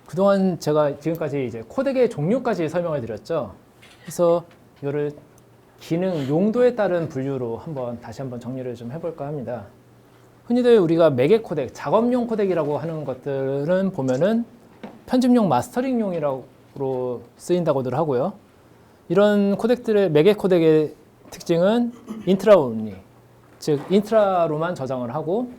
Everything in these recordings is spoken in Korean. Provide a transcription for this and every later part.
그동안 제가 지금까지 이제 코덱의 종류까지 설명을 드렸죠. 그래서 이거를 기능, 용도에 따른 분류로 다시 한번 정리를 좀 해볼까 합니다. 흔히들 우리가 매개 코덱, 작업용 코덱이라고 하는 것들은 보면은 편집용, 마스터링용이라고 쓰인다고들 하고요. 이런 코덱들의 매개 코덱의 특징은 인트라 온리, 즉 인트라로만 저장을 하고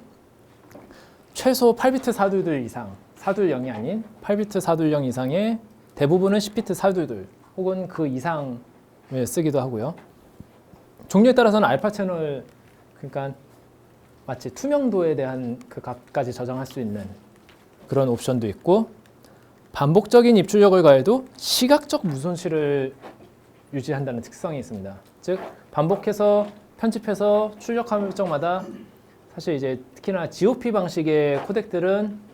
최소 8비트 사둘들 이상, 사둘0이 아닌 8비트 사둘0 이상의 대부분은 10비트 사둘들 혹은 그 이상을 쓰기도 하고요. 종류에 따라서는 알파 채널, 그러니까 마치 투명도에 대한 그 값까지 저장할 수 있는 그런 옵션도 있고, 반복적인 입출력을 가해도 시각적 무손실을 유지한다는 특성이 있습니다. 즉 반복해서 편집해서 출력할 적마다 사실 이제 특히나 GOP 방식의 코덱들은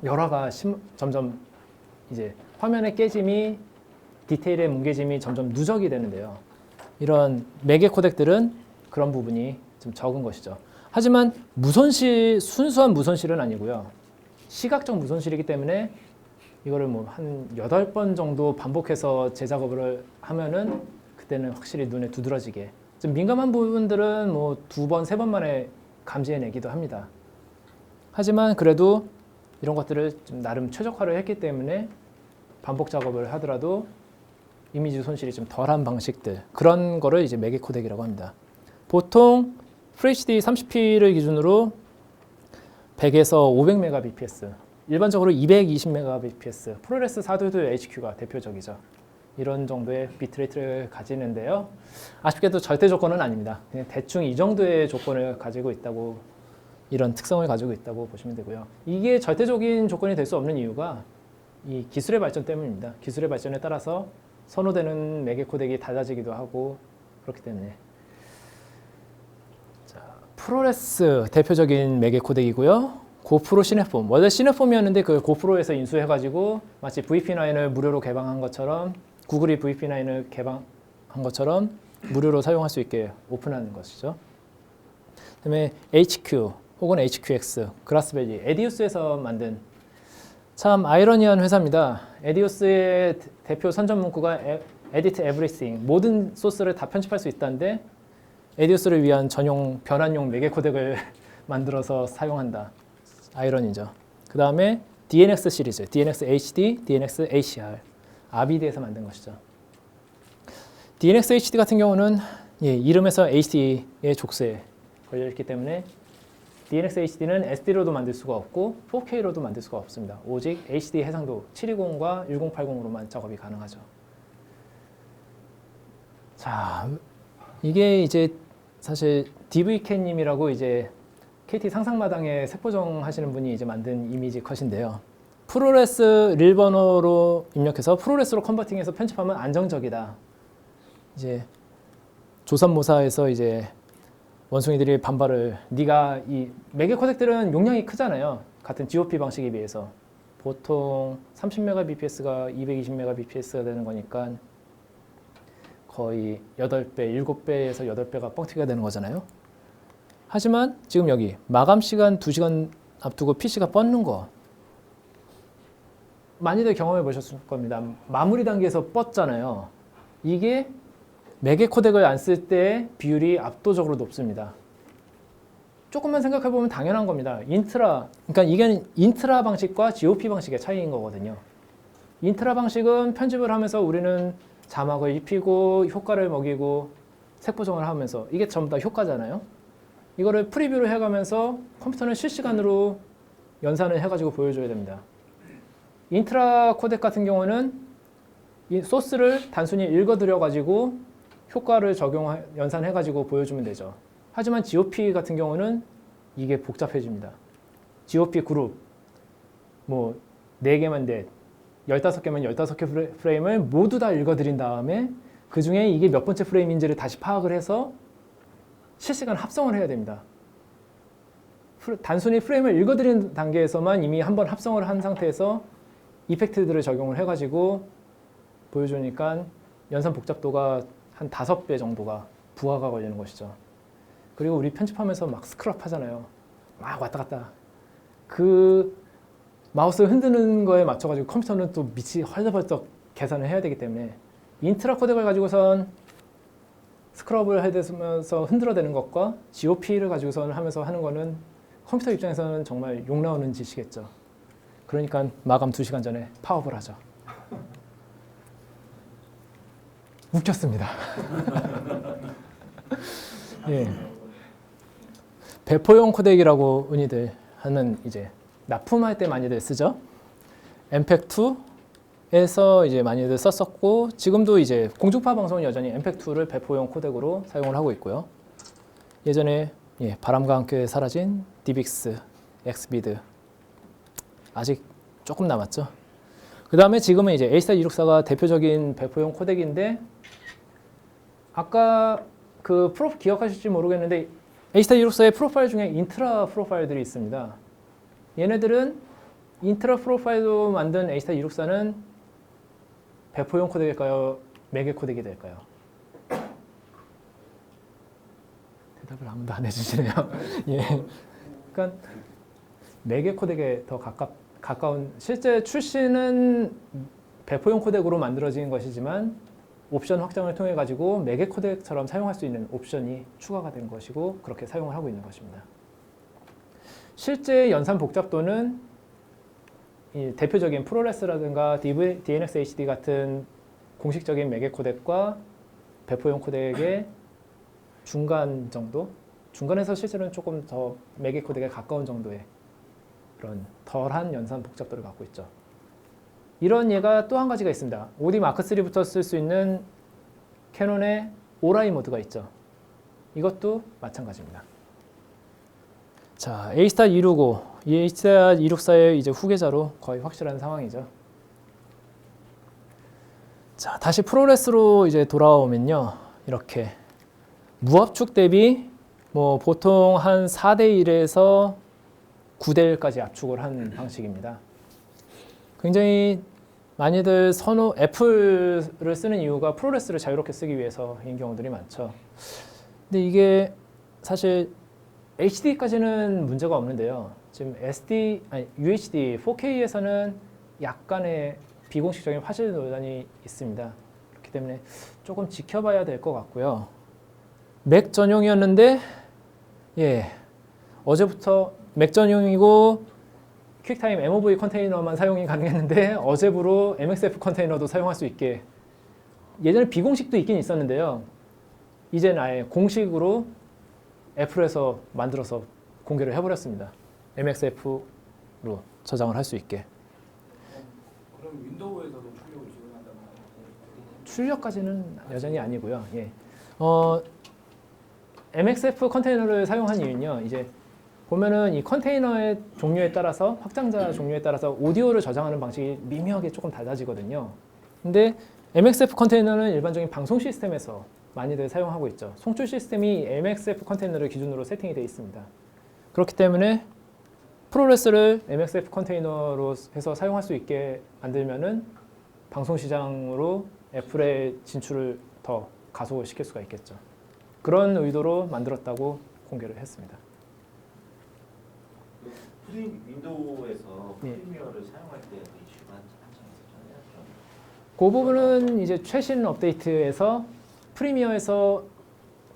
열화가 점점 이제 화면의 깨짐이, 디테일의 뭉개짐이 점점 누적이 되는데요. 이런 매개 코덱들은 그런 부분이 좀 적은 것이죠. 하지만 무손실, 순수한 무손실은 아니고요. 시각적 무손실이기 때문에 이거를 뭐 한 8번 정도 반복해서 재작업을 하면은 그때는 확실히 눈에 두드러지게, 좀 민감한 부분들은 뭐 2번, 3번 만에 감지해내기도 합니다. 하지만 그래도 이런 것들을 좀 나름 최적화를 했기 때문에 반복 작업을 하더라도 이미지 손실이 좀 덜한 방식들, 그런 거를 이제 매개 코덱이라고 합니다. 보통 FHD 30p를 기준으로 100에서 500mbps, 일반적으로 220mbps, 프로레스 422 HQ가 대표적이죠. 이런 정도의 비트레이트를 가지는데요. 아쉽게도 절대 조건은 아닙니다. 그냥 대충 이 정도의 조건을 가지고 있다고, 이런 특성을 가지고 있다고 보시면 되고요. 이게 절대적인 조건이 될 수 없는 이유가 이 기술의 발전 때문입니다. 기술의 발전에 따라서 선호되는 매개 코덱이 달라지기도 하고 그렇기 때문에. 자, 프로레스 대표적인 매개 코덱이고요. 고프로 시네폼, 원래 시네폼이었는데 그 고프로에서 인수해가지고 마치 VP9을 무료로 개방한 것처럼, 구글이 VP9을 개방한 것처럼 무료로 사용할 수 있게 오픈하는 것이죠. 그다음에 HQ 혹은 HQX, 그라스밸리, 에디우스에서 만든 참 아이러니한 회사입니다. 에디우스의 대표 선전 문구가 Edit Everything, 모든 소스를 다 편집할 수 있다는데 에디우스를 위한 전용 변환용 매개 코덱을 만들어서 사용한다. 아이러니죠. 그 다음에 DNX 시리즈, DNX HD, DNX HR, 아비드에서 만든 것이죠. DNX HD 같은 경우는 이름에서 HD의 족쇄에 걸려있기 때문에 DNX HD는 SD로도 만들 수가 없고 4K로도 만들 수가 없습니다. 오직 HD 해상도 720과 1080으로만 작업이 가능하죠. 자, 이게 이제 사실 DVK님이라고 이제 KT 상상마당에 색보정 하시는 분이 이제 만든 이미지 컷인데요. 프로레스 릴버너로 입력해서 프로레스로 컨버팅해서 편집하면 안정적이다. 이제 조선모사에서 이제 원숭이들이 반발을, 네가 이 매개 코덱들은 용량이 크잖아요. 같은 GOP 방식에 비해서 보통 30mbps가 220mbps가 되는 거니까 거의 8배, 7배에서 8배가 뻥튀기가 되는 거잖아요. 하지만 지금 여기 마감 시간 2시간 앞두고 PC가 뻗는 거 많이들 경험해 보셨을 겁니다. 마무리 단계에서 뻗잖아요. 이게 매개 코덱을 안 쓸 때 비율이 압도적으로 높습니다. 조금만 생각해 보면 당연한 겁니다. 인트라, 그러니까 이게 인트라 방식과 GOP 방식의 차이인 거거든요. 인트라 방식은 편집을 하면서 우리는 자막을 입히고 효과를 먹이고 색보정을 하면서 이게 전부 다 효과잖아요. 이거를 프리뷰를 해가면서 컴퓨터는 실시간으로 연산을 해가지고 보여줘야 됩니다. 인트라 코덱 같은 경우는 이 소스를 단순히 읽어드려가지고 효과를 연산해가지고 보여주면 되죠. 하지만 GOP 같은 경우는 이게 복잡해집니다. GOP 그룹, 뭐 4개만 넷, 15개만 15개 프레임을 모두 다 읽어드린 다음에 그 중에 이게 몇 번째 프레임인지를 다시 파악을 해서 실시간 합성을 해야 됩니다. 단순히 프레임을 읽어드리는 단계에서만 이미 한번 합성을 한 상태에서 이펙트들을 적용을 해가지고 보여주니까 연산 복잡도가 한 5배 정도가 부하가 걸리는 것이죠. 그리고 우리 편집하면서 막 스크럽 하잖아요. 막 왔다 갔다. 그 마우스 흔드는 거에 맞춰가지고 컴퓨터는 또 미치 헐떡헐떡 계산을 해야 되기 때문에 인트라 코덱을 가지고선 스크럽을 해대면서 흔들어대는 것과 GOP를 가지고선 하면서 하는 거는 컴퓨터 입장에서는 정말 욕 나오는 짓이겠죠. 그러니까 마감 2시간 전에 파업을 하죠. 웃겼습니다. 예. 배포용 코덱이라고 흔히들 하는 이제 납품할 때 많이들 쓰죠. MPEG-2에서 이제 많이들 썼었고 지금도 이제 공중파 방송은 여전히 MPEG-2를 배포용 코덱으로 사용을 하고 있고요. 예전에 바람과 함께 사라진 DBX, XBID 아직 조금 남았죠. 그 다음에 지금은 이제 A264가 대표적인 배포용 코덱인데 아까 그 프로 기억하실지 모르겠는데 A264의 프로파일 중에 인트라 프로파일들이 있습니다. 얘네들은 인트라 프로파일로 만든 A264는 배포용 코덱일까요? 매개 코덱이 될까요? 대답을 아무도 안 해주시네요. 예. 그러니까 매개 코덱에 더 가까운 실제 출시는 배포용 코덱으로 만들어진 것이지만 옵션 확장을 통해 가지고 매개 코덱처럼 사용할 수 있는 옵션이 추가가 된 것이고 그렇게 사용을 하고 있는 것입니다. 실제 연산 복잡도는 이 대표적인 프로레스라든가 DNX HD 같은 공식적인 매개 코덱과 배포용 코덱의 중간 정도? 중간에서 실제로는 조금 더 매개 코덱에 가까운 정도의 그런 덜한 연산 복잡도를 갖고 있죠. 이런 예가 또 한 가지가 있습니다. OD 마크3부터 쓸 수 있는 캐논의 오라이 모드가 있죠. 이것도 마찬가지입니다. 자, A265, 이 A264의 이제 후계자로 거의 확실한 상황이죠. 자, 다시 프로레스로 이제 돌아오면요. 이렇게 무압축 대비 뭐 보통 한 4대 1에서 9대 1까지 압축을 한 방식입니다. 굉장히 많이들 애플을 쓰는 이유가 프로레스를 자유롭게 쓰기 위해서인 경우들이 많죠. 근데 이게 사실 HD까지는 문제가 없는데요. 지금 UHD 4K에서는 약간의 비공식적인 화질 논란이 있습니다. 그렇기 때문에 조금 지켜봐야 될 것 같고요. 맥 전용이었는데 어제부터 맥 전용이고 퀵타임 MOV 컨테이너만 사용이 가능했는데 어제부로 MXF 컨테이너도 사용할 수 있게 예전에 비공식도 있긴 있었는데요. 이제는 아예 공식으로 애플에서 만들어서 공개를 해버렸습니다. MXF로 저장을 할 수 있게. 그럼 윈도우에서도 출력을 지원한다는 거예요? 출력까지는 여전히 아니고요. MXF 컨테이너를 사용한 이유는요. 이제 보면은 이 컨테이너의 종류에 따라서 확장자 종류에 따라서 오디오를 저장하는 방식이 미묘하게 조금 달라지거든요. 근데 MXF 컨테이너는 일반적인 방송 시스템에서 많이들 사용하고 있죠. 송출 시스템이 MXF 컨테이너를 기준으로 세팅이 되어 있습니다. 그렇기 때문에 프로레스를 MXF 컨테이너로 해서 사용할 수 있게 만들면은 방송 시장으로 애플의 진출을 더 가속을 시킬 수가 있겠죠. 그런 의도로 만들었다고 공개를 했습니다. 윈도우에서 프리미어를 사용할 때 이슈가 한창 있었잖아요. 그 부분은 이제 최신 업데이트에서 프리미어에서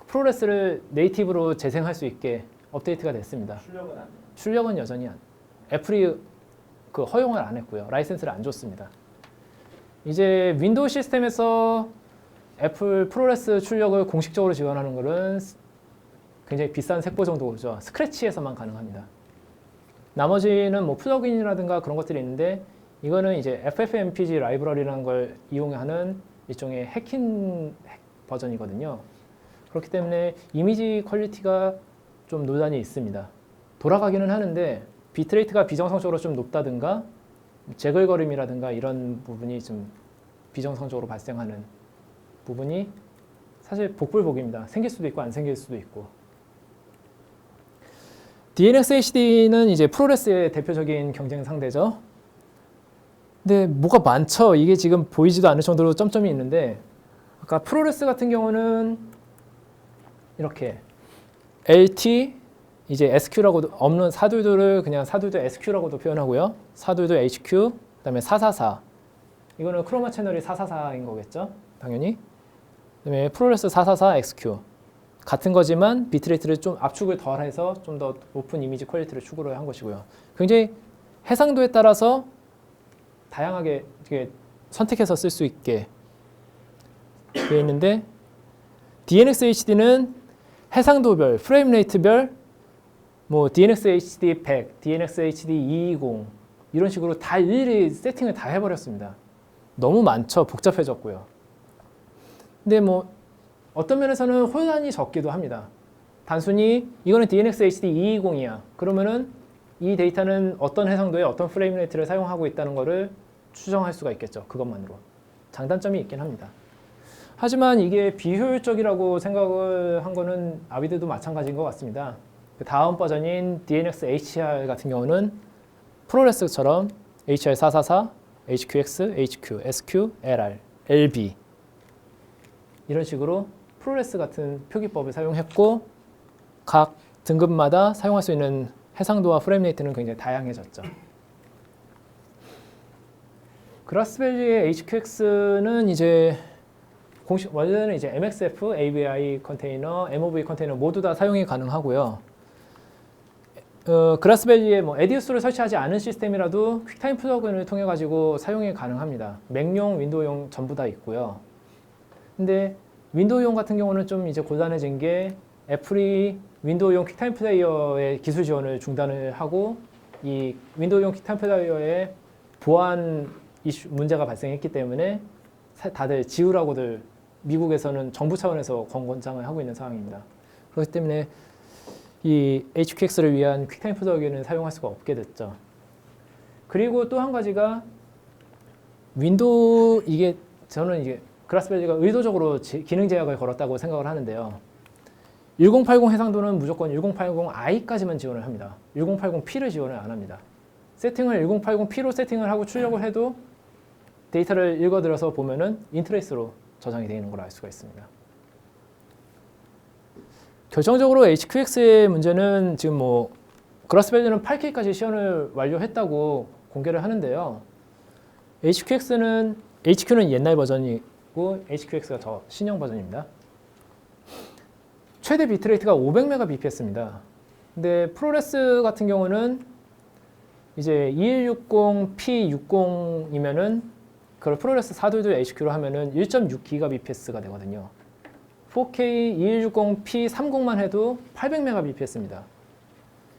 프로레스를 네이티브로 재생할 수 있게 업데이트가 됐습니다. 출력은 안 돼요. 출력은 여전히 애플이 그 허용을 안 했고요. 라이센스를 안 줬습니다. 이제 윈도우 시스템에서 애플 프로레스 출력을 공식적으로 지원하는 것은 굉장히 비싼 색보 정도죠. 스크래치에서만 가능합니다. 나머지는 뭐 플러그인이라든가 그런 것들이 있는데 이거는 이제 FFmpeg 라이브러리라는 걸 이용하는 일종의 핵 버전이거든요. 그렇기 때문에 이미지 퀄리티가 좀 논란이 있습니다. 돌아가기는 하는데 비트레이트가 비정상적으로 좀 높다든가 재글거림이라든가 이런 부분이 좀 비정상적으로 발생하는 부분이 사실 복불복입니다. 생길 수도 있고 안 생길 수도 있고. DNX HD는 이제 프로레스의 대표적인 경쟁 상대죠. 근데 뭐가 많죠. 이게 지금 보이지도 않을 정도로 점점이 있는데 아까 프로레스 같은 경우는 이렇게 LT 이제 SQ라고도 없는 사두두를 그냥 사두두 SQ라고도 표현하고요. 사두두 HQ 그다음에 444 이거는 크로마 채널이 444인 거겠죠? 당연히. 그다음에 프로레스 444 XQ 같은 거지만 비트레이트를 좀 압축을 덜해서 좀 더 높은 이미지 퀄리티를 추구를 한 것이고요. 굉장히 해상도에 따라서 다양하게 이렇게 선택해서 쓸 수 있게 되어 있는데 DNX HD는 해상도별, 프레임 레이트별, 뭐 DNX HD 100, DNX HD 220 이런 식으로 다 일일이 세팅을 다 해버렸습니다. 너무 많죠, 복잡해졌고요. 근데 뭐 어떤 면에서는 혼란이 적기도 합니다. 단순히 이거는 DNX HD 220이야. 그러면은 이 데이터는 어떤 해상도에 어떤 프레임 레이트를 사용하고 있다는 것을 추정할 수가 있겠죠. 그것만으로. 장단점이 있긴 합니다. 하지만 이게 비효율적이라고 생각을 한 거는 아비드도 마찬가지인 것 같습니다. 그 다음 버전인 DNX HR 같은 경우는 프로레스처럼 HR444, HQX, HQ, SQ, LR, LB 이런 식으로 프로레스 같은 표기법을 사용했고 각 등급마다 사용할 수 있는 해상도와 프레임 레이트는 굉장히 다양해졌죠. 그라스밸리의 HQX는 이제 공식 원래는 이제 MXF, AVI 컨테이너, MOV 컨테이너 모두 다 사용이 가능하고요. 그라스밸리에 뭐 에디우스를 설치하지 않은 시스템이라도 퀵타임 플러그인을 통해 가지고 사용이 가능합니다. 맥용, 윈도우용 전부 다 있고요. 근데 윈도우용 같은 경우는 좀 이제 곤란해진 게 애플이 윈도우용 퀵타임 플레이어의 기술 지원을 중단을 하고 이 윈도우용 퀵타임 플레이어의 보안 이슈 문제가 발생했기 때문에 다들 지우라고들 미국에서는 정부 차원에서 권장을 하고 있는 상황입니다. 그렇기 때문에 이 HQX를 위한 퀵타임 플러그인을 사용할 수가 없게 됐죠. 그리고 또 한 가지가 윈도우 이게 저는 이게 그라스밸리가 의도적으로 기능 제약을 걸었다고 생각을 하는데요. 1080 해상도는 무조건 1080i까지만 지원을 합니다. 1080p를 지원을 안 합니다. 세팅을 1080p로 세팅을 하고 출력을 해도 데이터를 읽어들어서 보면은 인트레이스로 저장이 되어 있는 걸 알 수가 있습니다. 결정적으로 HQX의 문제는 지금 뭐 그라스밸리는 8K까지 시연을 완료했다고 공개를 하는데요. HQ는 옛날 버전이고 HQX가 더 신형 버전입니다. 최대 비트레이트가 500Mbps입니다. 근데 프로레스 같은 경우는 이제 2160p60이면은 그걸 프로레스 422 HQ로 하면은 1.6GBps가 되거든요. 4K 2160p30만 해도 800Mbps입니다.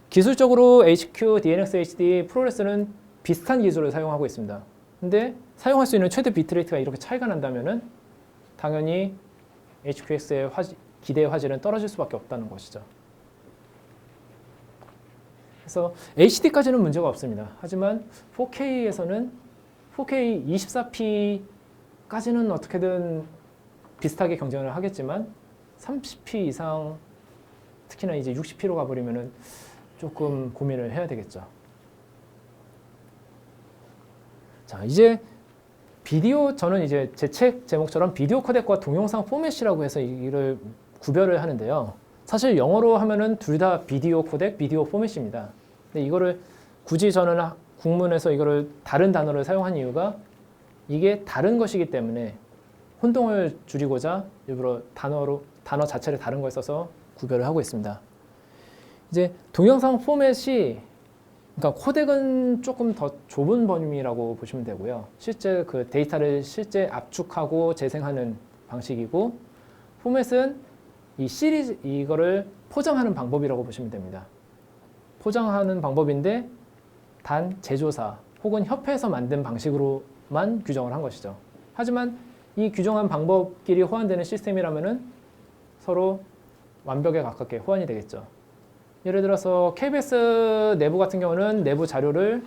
기술적으로 HQ, DNX HD, 프로레스는 비슷한 기술을 사용하고 있습니다. 근데 사용할 수 있는 최대 비트레이트가 이렇게 차이가 난다면은 당연히 HQX의 기대 화질은 떨어질 수밖에 없다는 것이죠. 그래서 HD까지는 문제가 없습니다. 하지만 4K에서는 4K 24p까지는 어떻게든 비슷하게 경쟁을 하겠지만 30p 이상 특히나 이제 60p로 가버리면은 조금 고민을 해야 되겠죠. 자, 이제 비디오 저는 이제 제 책 제목처럼 비디오 코덱과 동영상 포맷이라고 해서 이를 구별을 하는데요. 사실 영어로 하면은 둘 다 비디오 코덱, 비디오 포맷입니다. 근데 이거를 굳이 저는 국문에서 이거를 다른 단어를 사용한 이유가 이게 다른 것이기 때문에 혼동을 줄이고자 일부러 단어 자체를 다른 걸 써서 구별을 하고 있습니다. 이제 동영상 포맷이 그러니까 코덱은 조금 더 좁은 범위라고 보시면 되고요. 실제 그 데이터를 실제 압축하고 재생하는 방식이고 포맷은 이 시리즈 이거를 포장하는 방법이라고 보시면 됩니다. 포장하는 방법인데 단 제조사 혹은 협회에서 만든 방식으로만 규정을 한 것이죠. 하지만 이 규정한 방법끼리 호환되는 시스템이라면은 서로 완벽에 가깝게 호환이 되겠죠. 예를 들어서 KBS 내부 같은 경우는 내부 자료를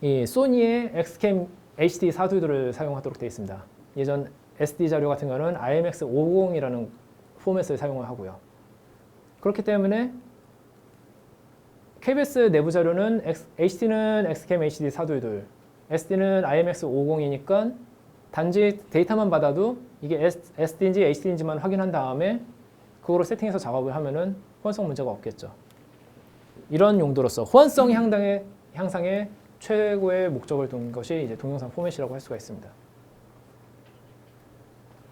이 소니의 XCam HD 사두들을 사용하도록 되어 있습니다. 예전 SD 자료 같은 경우는 IMX550이라는 포맷을 사용을 하고요. 그렇기 때문에 KBS 내부 자료는 HD는 XCam HD 422, SD는 IMX550이니까 단지 데이터만 받아도 이게 SD인지 HD인지만 확인한 다음에 그거로 세팅해서 작업을 하면은 호환성 문제가 없겠죠. 이런 용도로서 호환성 향상의 최고의 목적을 둔 것이 이제 동영상 포맷이라고 할 수가 있습니다.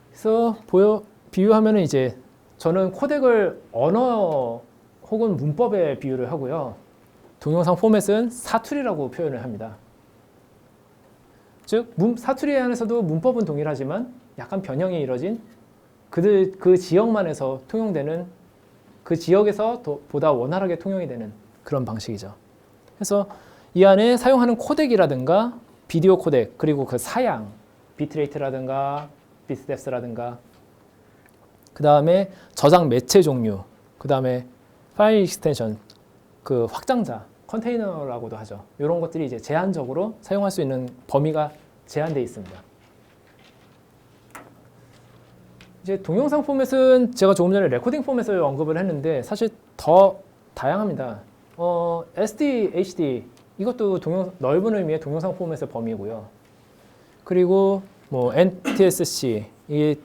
그래서 비유하면은 이제 저는 코덱을 언어 혹은 문법에 비유를 하고요. 동영상 포맷은 사투리라고 표현을 합니다. 즉 사투리 안에서도 문법은 동일하지만 약간 변형이 이뤄진 그 지역만에서 통용되는 그 지역에서 보다 원활하게 통용이 되는 그런 방식이죠. 그래서 이 안에 사용하는 코덱이라든가 비디오 코덱 그리고 그 사양 비트레이트라든가 비트뎁스라든가 그 다음에 저장 매체 종류 그 다음에 파일 익스텐션 그 확장자 컨테이너라고도 하죠. 이런 것들이 이제 제한적으로 사용할 수 있는 범위가 제한되어 있습니다. 이제 동영상 포맷은 제가 조금 전에 레코딩 포맷을 언급을 했는데 사실 더 다양합니다. SD, HD 이것도 넓은 의미의 동영상 포맷의 범위고요. 그리고 뭐 NTSC 이게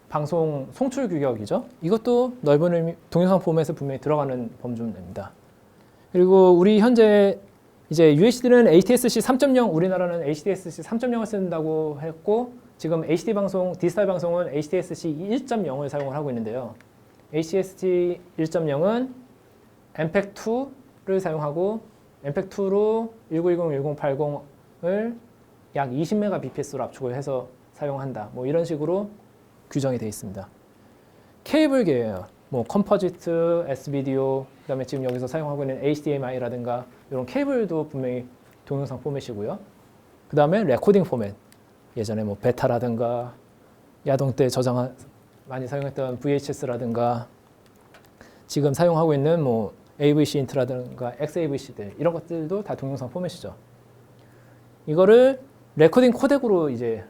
방송 송출 규격이죠. 이것도 넓은 의미 동영상 포맷에 분명히 들어가는 범주입니다. 그리고 우리 현재 이제 UHD는 ATSC 3.0 우리나라는 HDSC 3.0을 쓴다고 했고 지금 HD 방송, 디지털 방송은 HDSC 1.0을 사용을 하고 있는데요. HDSC 1.0은 MPEG-2를 사용하고 MPEG-2로 1920-1080을 약 20Mbps로 압축을 해서 사용한다. 뭐 이런 식으로 규정이 되어 있습니다. 케이블계예요. 뭐 컴포지트, S비디오, 그다음에 지금 여기서 사용하고 있는 HDMI라든가 이런 케이블도 분명히 동영상 포맷이고요. 그다음에 레코딩 포맷. 예전에 뭐 베타라든가 야동 때 많이 사용했던 VHS라든가 지금 사용하고 있는 뭐 AVC 인트라든가 XAVC들 이런 것들도 다 동영상 포맷이죠. 이거를 레코딩 코덱으로 이제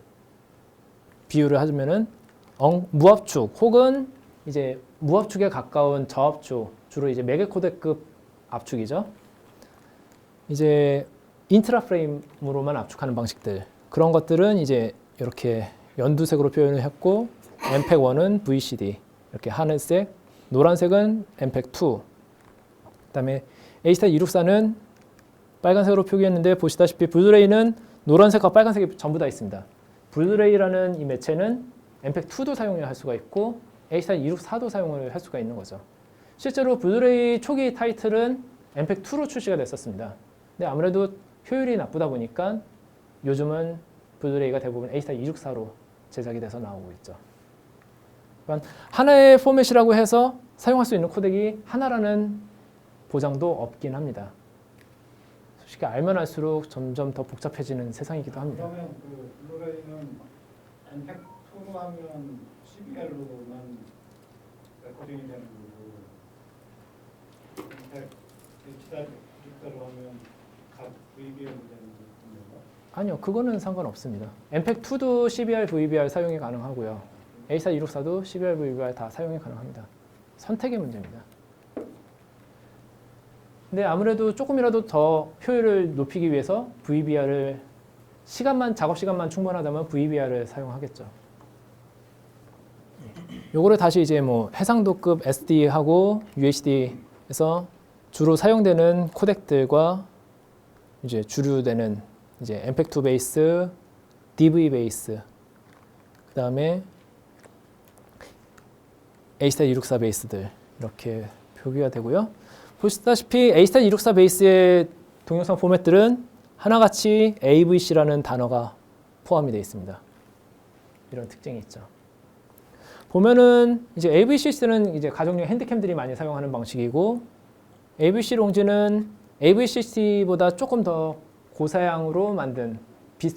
비유를 하자면은 무압축 혹은 이제 무압축에 가까운 저압축 주로 이제 메가 코덱급 압축이죠. 이제 인트라 프레임으로만 압축하는 방식들 그런 것들은 이제 이렇게 연두색으로 표현을 했고 MPEG-1은 VCD 이렇게 하늘색, 노란색은 MPEG-2 그다음에 H.264는 빨간색으로 표기했는데 보시다시피 블루레이는 노란색과 빨간색이 전부 다 있습니다. 블루레이라는 이 매체는 MPEG-2도 사용을 할 수가 있고 H.264도 사용을 할 수가 있는 거죠. 실제로 블루레이 초기 타이틀은 MPEG-2로 출시가 됐었습니다. 근데 아무래도 효율이 나쁘다 보니까 요즘은 블루레이가 대부분 H.264로 제작이 돼서 나오고 있죠. 그러니까 하나의 포맷이라고 해서 사용할 수 있는 코덱이 하나라는 보장도 없긴 합니다. 솔직히 알면 알수록 점점 더 복잡해지는 세상이기도 합니다. 그러면 그 블루레이는 MPEG-2로 하면 12L로만 레코딩이 되는 거고 H.264로 하면 각 VBR로 되는 건가요? 아니요, 그거는 상관없습니다. MPEG-2도 CBR, VBR 사용이 가능하고요. H.264도 CBR, VBR 다 사용이 가능합니다. 선택의 문제입니다. 근데 아무래도 조금이라도 더 효율을 높이기 위해서 VBR을 작업 시간만 충분하다면 VBR을 사용하겠죠. 요거를 다시 이제 뭐 해상도급 SD하고 UHD에서 주로 사용되는 코덱들과 이제 주류되는 이제 MPEG-2 베이스, DV 베이스, 그다음에 H.264 베이스들 이렇게 표기가 되고요. 보시다시피 H.264 베이스의 동영상 포맷들은 하나같이 AVC라는 단어가 포함이 되어 있습니다. 이런 특징이 있죠. 보면은 이제 AVC는 이제 가정용 핸드캠들이 많이 사용하는 방식이고 AVC 롱지는 AVCC보다 조금 더 고사양으로 만든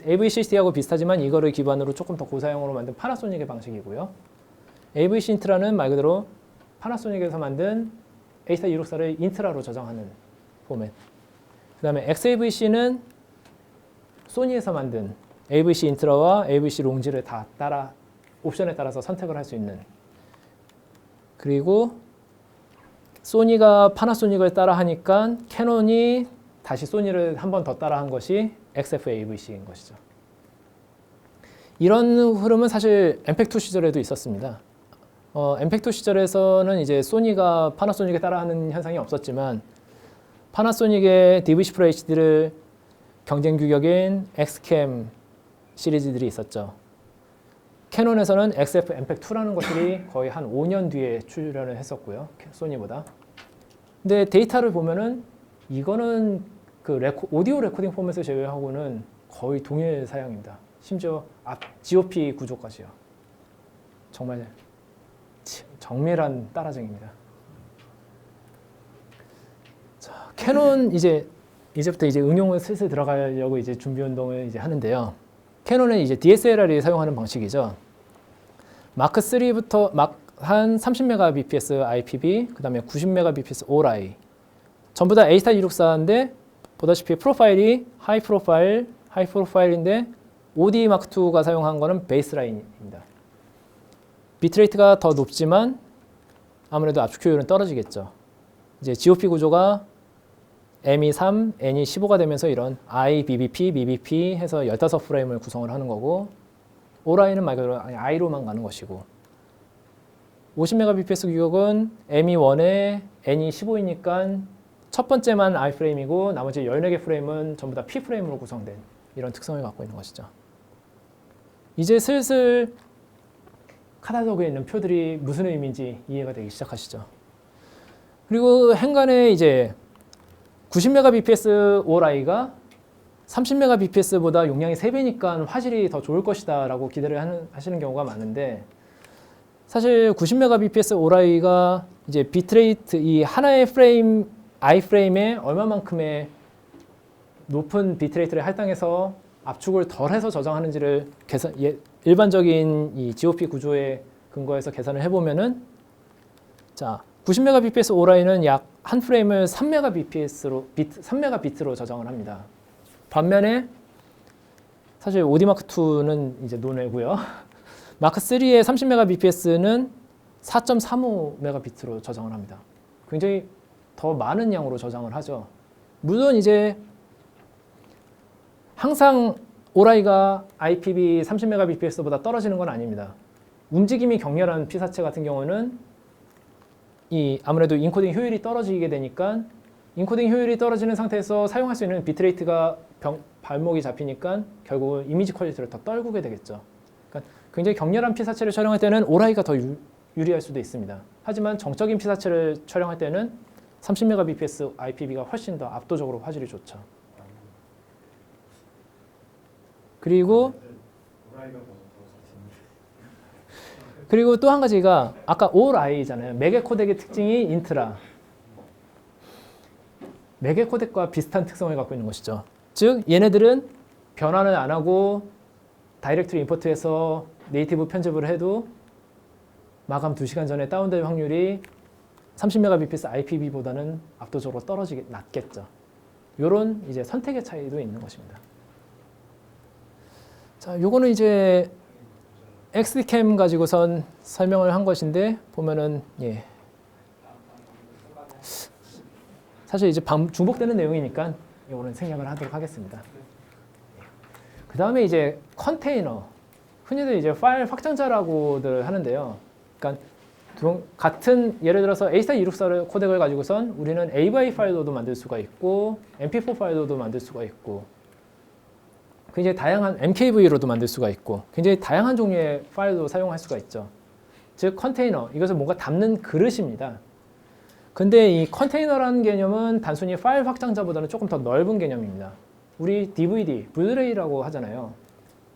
AVCC하고 비슷하지만 이거를 기반으로 조금 더 고사양으로 만든 파나소닉의 방식이고요. AVC 인트라는 말 그대로 파나소닉에서 만든 H.264를 인트라로 저장하는 포맷. 그 다음에 XAVC는 소니에서 만든 AVC 인트라와 AVC 롱지를 다 옵션에 따라서 선택을 할 수 있는. 그리고 소니가 파나소닉을 따라 하니까 캐논이 다시 소니를 한 번 더 따라 한 것이 XF AVC인 것이죠. 이런 흐름은 사실 엠팩2 시절에도 있었습니다. 엠팩2 시절에서는 이제 소니가 파나소닉에 따라하는 현상이 없었지만 파나소닉의 DVC 프로 HD를 경쟁 규격인 엑스캠 시리즈들이 있었죠. 캐논에서는 XF 엠팩2라는 것들이 거의 한 5년 뒤에 출연을 했었고요. 소니보다. 근데 데이터를 보면은 이거는 그 오디오 레코딩 포맷을 제외하고는 거의 동일 사양입니다. 심지어 앞 GOP 구조까지요. 정말 정밀한 따라쟁입니다. 자, 캐논 이제부터 이제 응용을 슬슬 들어가려고 이제 준비 운동을 이제 하는데요. 캐논은 이제 DSLR이 사용하는 방식이죠. 마크 3부터 한 30Mbps IPB, 그다음에 90Mbps ORI. 전부 다 A264인데 보다시피 프로파일이 하이 프로파일인데 OD 마크2가 사용한 거는 베이스라인입니다. 비트레이트가 더 높지만 아무래도 압축 효율은 떨어지겠죠. 이제 GOP 구조가 M23, N15가 되면서 이런 IBBP, BBP 해서 15프레임을 구성을 하는 거고 ORI는 말 그대로 I로만 가는 것이고 50Mbps 규격은 M21에 N15이니까 첫 번째만 I 프레임이고 나머지 14개 프레임은 전부 다 P 프레임으로 구성된 이런 특성을 갖고 있는 것이죠. 이제 슬슬 카탈로그에 있는 표들이 무슨 의미인지 이해가 되기 시작하시죠. 그리고 행간에 이제 90Mbps ORI가 30Mbps보다 용량이 3배니까 화질이 더 좋을 것이다 라고 기대를 하시는 경우가 많은데 사실 90Mbps ORI가 이제 비트레이트 이 하나의 프레임 I 프레임에 얼마만큼의 높은 비트레이트를 할당해서 압축을 덜해서 저장하는지를 일반적인 이 GOP 구조에 근거해서 계산을 해보면은 자 90Mbps ORI는 약 한 프레임을 3Mbps로 저장을 합니다. 반면에 사실 OD 마크2는 이제 논외고요. 마크 3의 30Mbps는 4.35Mbps로 저장을 합니다. 굉장히 더 많은 양으로 저장을 하죠. 물론 이제 항상 ORI가 IPB 30Mbps보다 떨어지는 건 아닙니다. 움직임이 격렬한 피사체 같은 경우는 아무래도 인코딩 효율이 떨어지게 되니까 인코딩 효율이 떨어지는 상태에서 사용할 수 있는 비트레이트가 발목이 잡히니까 결국은 이미지 퀄리티를 더 떨구게 되겠죠. 그러니까 굉장히 격렬한 피사체를 촬영할 때는 ORI가 더 유리할 수도 있습니다. 하지만 정적인 피사체를 촬영할 때는 30Mbps IPB가 훨씬 더 압도적으로 화질이 좋죠. 그리고 또 한 가지가 아까 ORI잖아요. 매개 코덱의 특징이 인트라. 매개 코덱과 비슷한 특성을 갖고 있는 것이죠. 즉 얘네들은 변환을 안 하고 다이렉트리 임포트해서 네이티브 편집을 해도 마감 2시간 전에 다운될 확률이 30Mbps IPB보다는 압도적으로 낮겠죠. 이런 이제 선택의 차이도 있는 것입니다. 자, 요거는 이제 XCam 가지고선 설명을 한 것인데 보면은 사실 이제 중복되는 내용이니까 이거는 생략을 하도록 하겠습니다. 그 다음에 이제 컨테이너, 흔히들 이제 파일 확장자라고들 하는데요. 그러니까 같은 예를 들어서 A264 코덱을 가지고선 우리는 AVI 파일로도 만들 수가 있고 MP4 파일로도 만들 수가 있고 굉장히 다양한 MKV로도 만들 수가 있고 굉장히 다양한 종류의 파일로 사용할 수가 있죠. 즉 컨테이너, 이것은 뭔가 담는 그릇입니다. 근데 이 컨테이너라는 개념은 단순히 파일 확장자보다는 조금 더 넓은 개념입니다. 우리 DVD, 블루레이라고 하잖아요.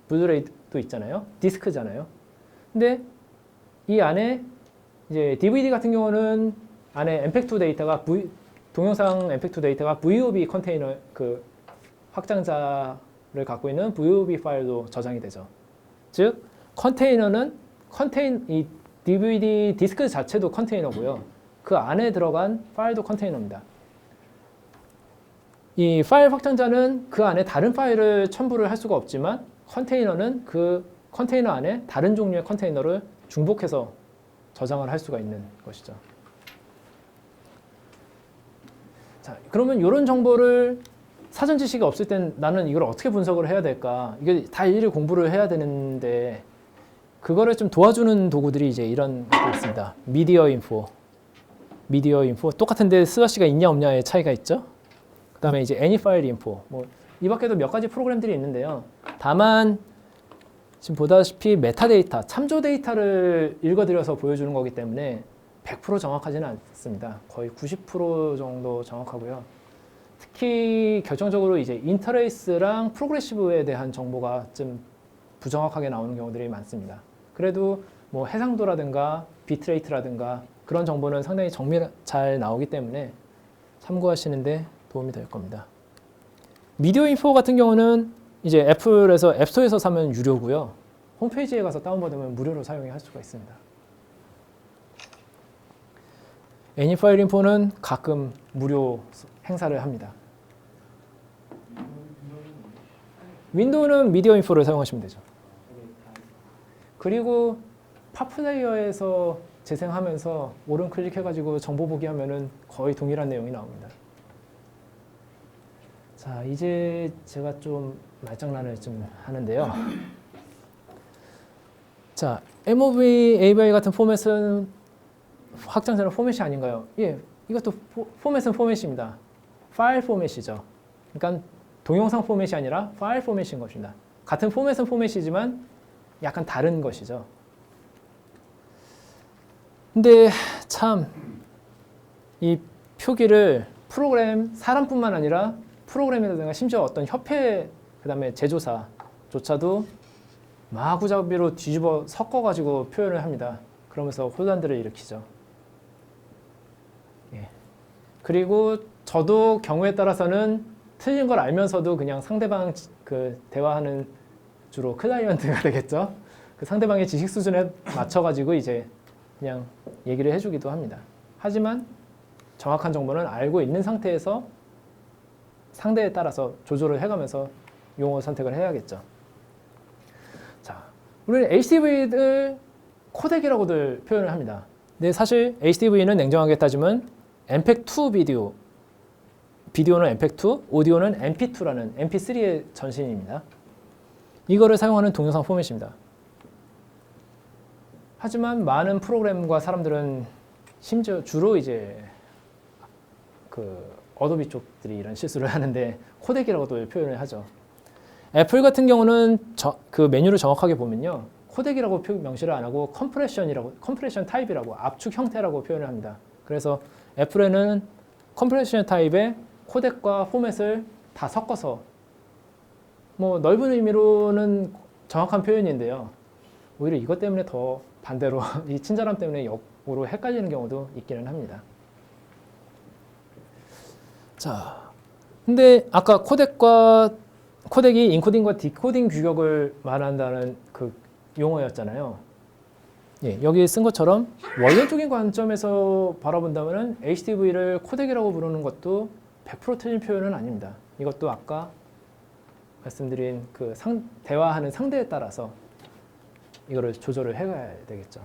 블루레이도 있잖아요. 디스크잖아요. 근데 이 안에 이제 DVD 같은 경우는 안에 MPEG-2 데이터가 동영상 MPEG-2 데이터가 VOB 컨테이너 그 확장자를 갖고 있는 VOB 파일로 저장이 되죠. 즉 컨테이너는 이 DVD 디스크 자체도 컨테이너고요. 그 안에 들어간 파일도 컨테이너입니다. 이 파일 확장자는 그 안에 다른 파일을 첨부를 할 수가 없지만 컨테이너는 그 컨테이너 안에 다른 종류의 컨테이너를 중복해서 저장을 할 수가 있는 것이죠. 자, 그러면 이런 정보를 사전 지식이 없을 땐 나는 이걸 어떻게 분석을 해야 될까? 이게 다 일일이 공부를 해야 되는데 그거를 좀 도와주는 도구들이 이제 이런 것도 있습니다. 미디어 인포 똑같은데 스와시가 있냐 없냐의 차이가 있죠. 그다음에 이제 애니 파일 인포 뭐 이 밖에도 몇 가지 프로그램들이 있는데요. 다만 지금 보다시피 메타데이터, 참조 데이터를 읽어드려서 보여주는 거기 때문에 100% 정확하지는 않습니다. 거의 90% 정도 정확하고요. 특히 결정적으로 이제 인터레이스랑 프로그레시브에 대한 정보가 좀 부정확하게 나오는 경우들이 많습니다. 그래도 뭐 해상도라든가 비트레이트라든가 그런 정보는 상당히 잘 나오기 때문에 참고하시는데 도움이 될 겁니다. 미디어 인포 같은 경우는 이제 애플에서 앱스토어에서 사면 유료고요. 홈페이지에 가서 다운받으면 무료로 사용할 수가 있습니다. 애니파일 인포는 가끔 무료 행사를 합니다. 윈도우는 미디어 인포를 사용하시면 되죠. 그리고 팝플레이어에서 재생하면서 오른 클릭해가지고 정보 보기 하면은 거의 동일한 내용이 나옵니다. 자, 이제 제가 좀 말장난을 좀 하는데요. 자, MOV, AVI 같은 포맷은 확장자는 포맷이 아닌가요? 예, 이것도 포맷은 포맷입니다. 파일 포맷이죠. 그러니까 동영상 포맷이 아니라 파일 포맷인 것입니다. 같은 포맷은 포맷이지만 약간 다른 것이죠. 근데 참 이 표기를 프로그램, 사람뿐만 아니라 프로그램이라든가 심지어 어떤 협회, 그 다음에 제조사조차도 마구잡이로 뒤집어 섞어가지고 표현을 합니다. 그러면서 혼란들을 일으키죠. 예. 그리고 저도 경우에 따라서는 틀린 걸 알면서도 그냥 상대방 그 대화하는 주로 클라이언트가 되겠죠. 그 상대방의 지식 수준에 맞춰가지고 이제 그냥 얘기를 해주기도 합니다. 하지만 정확한 정보는 알고 있는 상태에서 상대에 따라서 조절을 해가면서 용어 선택을 해야겠죠. 자, 우리는 HDV를 코덱이라고들 표현을 합니다. 근데 사실 HDV는 냉정하게 따지면 MPEG-2 비디오는 MPEG-2, 오디오는 MP2라는 MP3의 전신입니다. 이거를 사용하는 동영상 포맷입니다. 하지만 많은 프로그램과 사람들은 심지어 주로 이제 그 어도비 쪽들이 이런 실수를 하는데 코덱이라고도 표현을 하죠. 애플 같은 경우는 그 메뉴를 정확하게 보면요. 코덱이라고 명시를 안 하고 컴프레션 타입이라고 압축 형태라고 표현을 합니다. 그래서 애플에는 컴프레션 타입의 코덱과 포맷을 다 섞어서 뭐 넓은 의미로는 정확한 표현인데요. 오히려 이것 때문에 더 반대로 이 친절함 때문에 역으로 헷갈리는 경우도 있기는 합니다. 자, 근데 아까 코덱이 인코딩과 디코딩 규격을 말한다는 그 용어였잖아요. 예, 여기 쓴 것처럼 원론적인 관점에서 바라본다면 HDV를 코덱이라고 부르는 것도 100% 틀린 표현은 아닙니다. 이것도 아까 말씀드린 그 대화하는 상대에 따라서 이거를 조절을 해가야 되겠죠.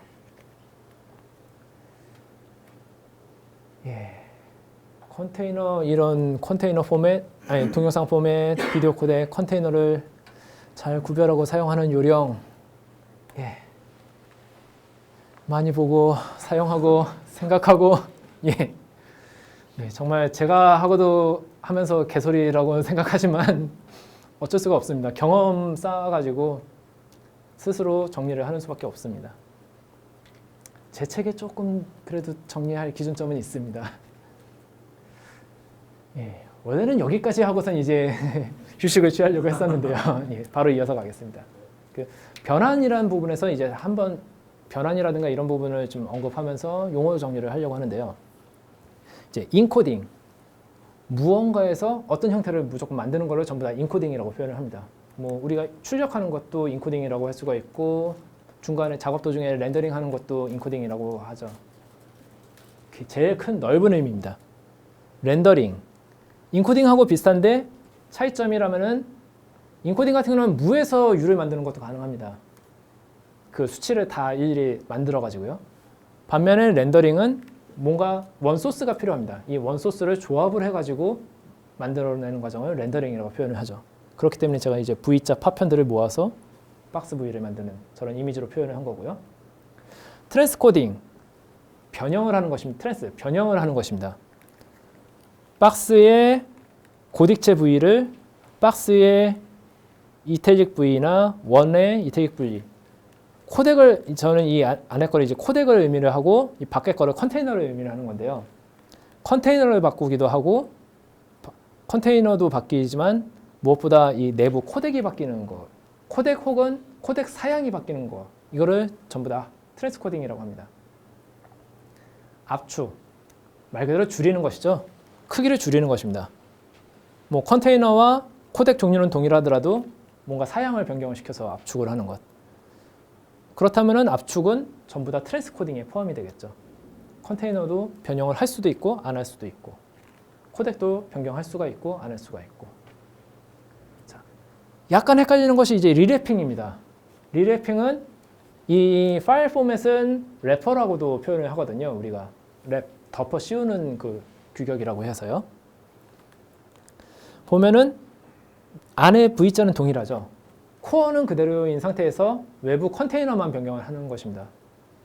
예. 이런 컨테이너 포맷, 아니 동영상 포맷, 비디오 코덱, 컨테이너를 잘 구별하고 사용하는 요령, 예. 많이 보고 사용하고 생각하고, 예. 네, 정말 제가 하면서 개소리라고 생각하지만 어쩔 수가 없습니다. 경험 쌓아가지고 스스로 정리를 하는 수밖에 없습니다. 제 책에 조금 그래도 정리할 기준점은 있습니다. 예, 원래는 여기까지 하고선 이제 휴식을 취하려고 했었는데요. 예, 바로 이어서 가겠습니다. 그 변환이라는 부분에서 이제 한번 변환이라든가 이런 부분을 좀 언급하면서 용어 정리를 하려고 하는데요. 이제 인코딩, 무언가에서 어떤 형태를 무조건 만드는 것을 전부 다 인코딩이라고 표현을 합니다. 뭐 우리가 출력하는 것도 인코딩이라고 할 수가 있고 중간에 작업 도중에 렌더링하는 것도 인코딩이라고 하죠. 제일 큰 넓은 의미입니다. 렌더링, 인코딩하고 비슷한데 차이점이라면은 인코딩 같은 경우는 무에서 유를 만드는 것도 가능합니다. 그 수치를 다 일일이 만들어 가지고요. 반면에 렌더링은 뭔가 원소스가 필요합니다. 이 원소스를 조합을 해가지고 만들어내는 과정을 렌더링이라고 표현을 하죠. 그렇기 때문에 제가 이제 V자 파편들을 모아서 박스 V를 만드는 저런 이미지로 표현을 한 거고요. 트랜스코딩, 변형을 하는 것입니다. 변형을 하는 것입니다. 박스의 고딕체 V를 박스의 이태직 V나 원의 이태직 V, 코덱을 저는 이 안에 거를 이제 코덱을 의미를 하고 이 밖에 거를 컨테이너를 의미를 하는 건데요. 컨테이너를 바꾸기도 하고 컨테이너도 바뀌지만 무엇보다 이 내부 코덱이 바뀌는 거, 코덱 혹은 코덱 사양이 바뀌는 거, 이거를 전부 다 트랜스코딩이라고 합니다. 압축, 말 그대로 줄이는 것이죠. 크기를 줄이는 것입니다. 뭐 컨테이너와 코덱 종류는 동일하더라도 뭔가 사양을 변경을 시켜서 압축을 하는 것. 그렇다면 압축은 전부 다 트랜스코딩에 포함이 되겠죠. 컨테이너도 변형을 할 수도 있고 안 할 수도 있고, 코덱도 변경할 수가 있고 안 할 수가 있고. 자, 약간 헷갈리는 것이 이제 리래핑입니다. 리래핑은 이 파일 포맷은 래퍼라고도 표현을 하거든요. 우리가 덮어 씌우는 그 규격이라고 해서요. 보면은 안에 V자는 동일하죠. 코어는 그대로인 상태에서 외부 컨테이너만 변경을 하는 것입니다.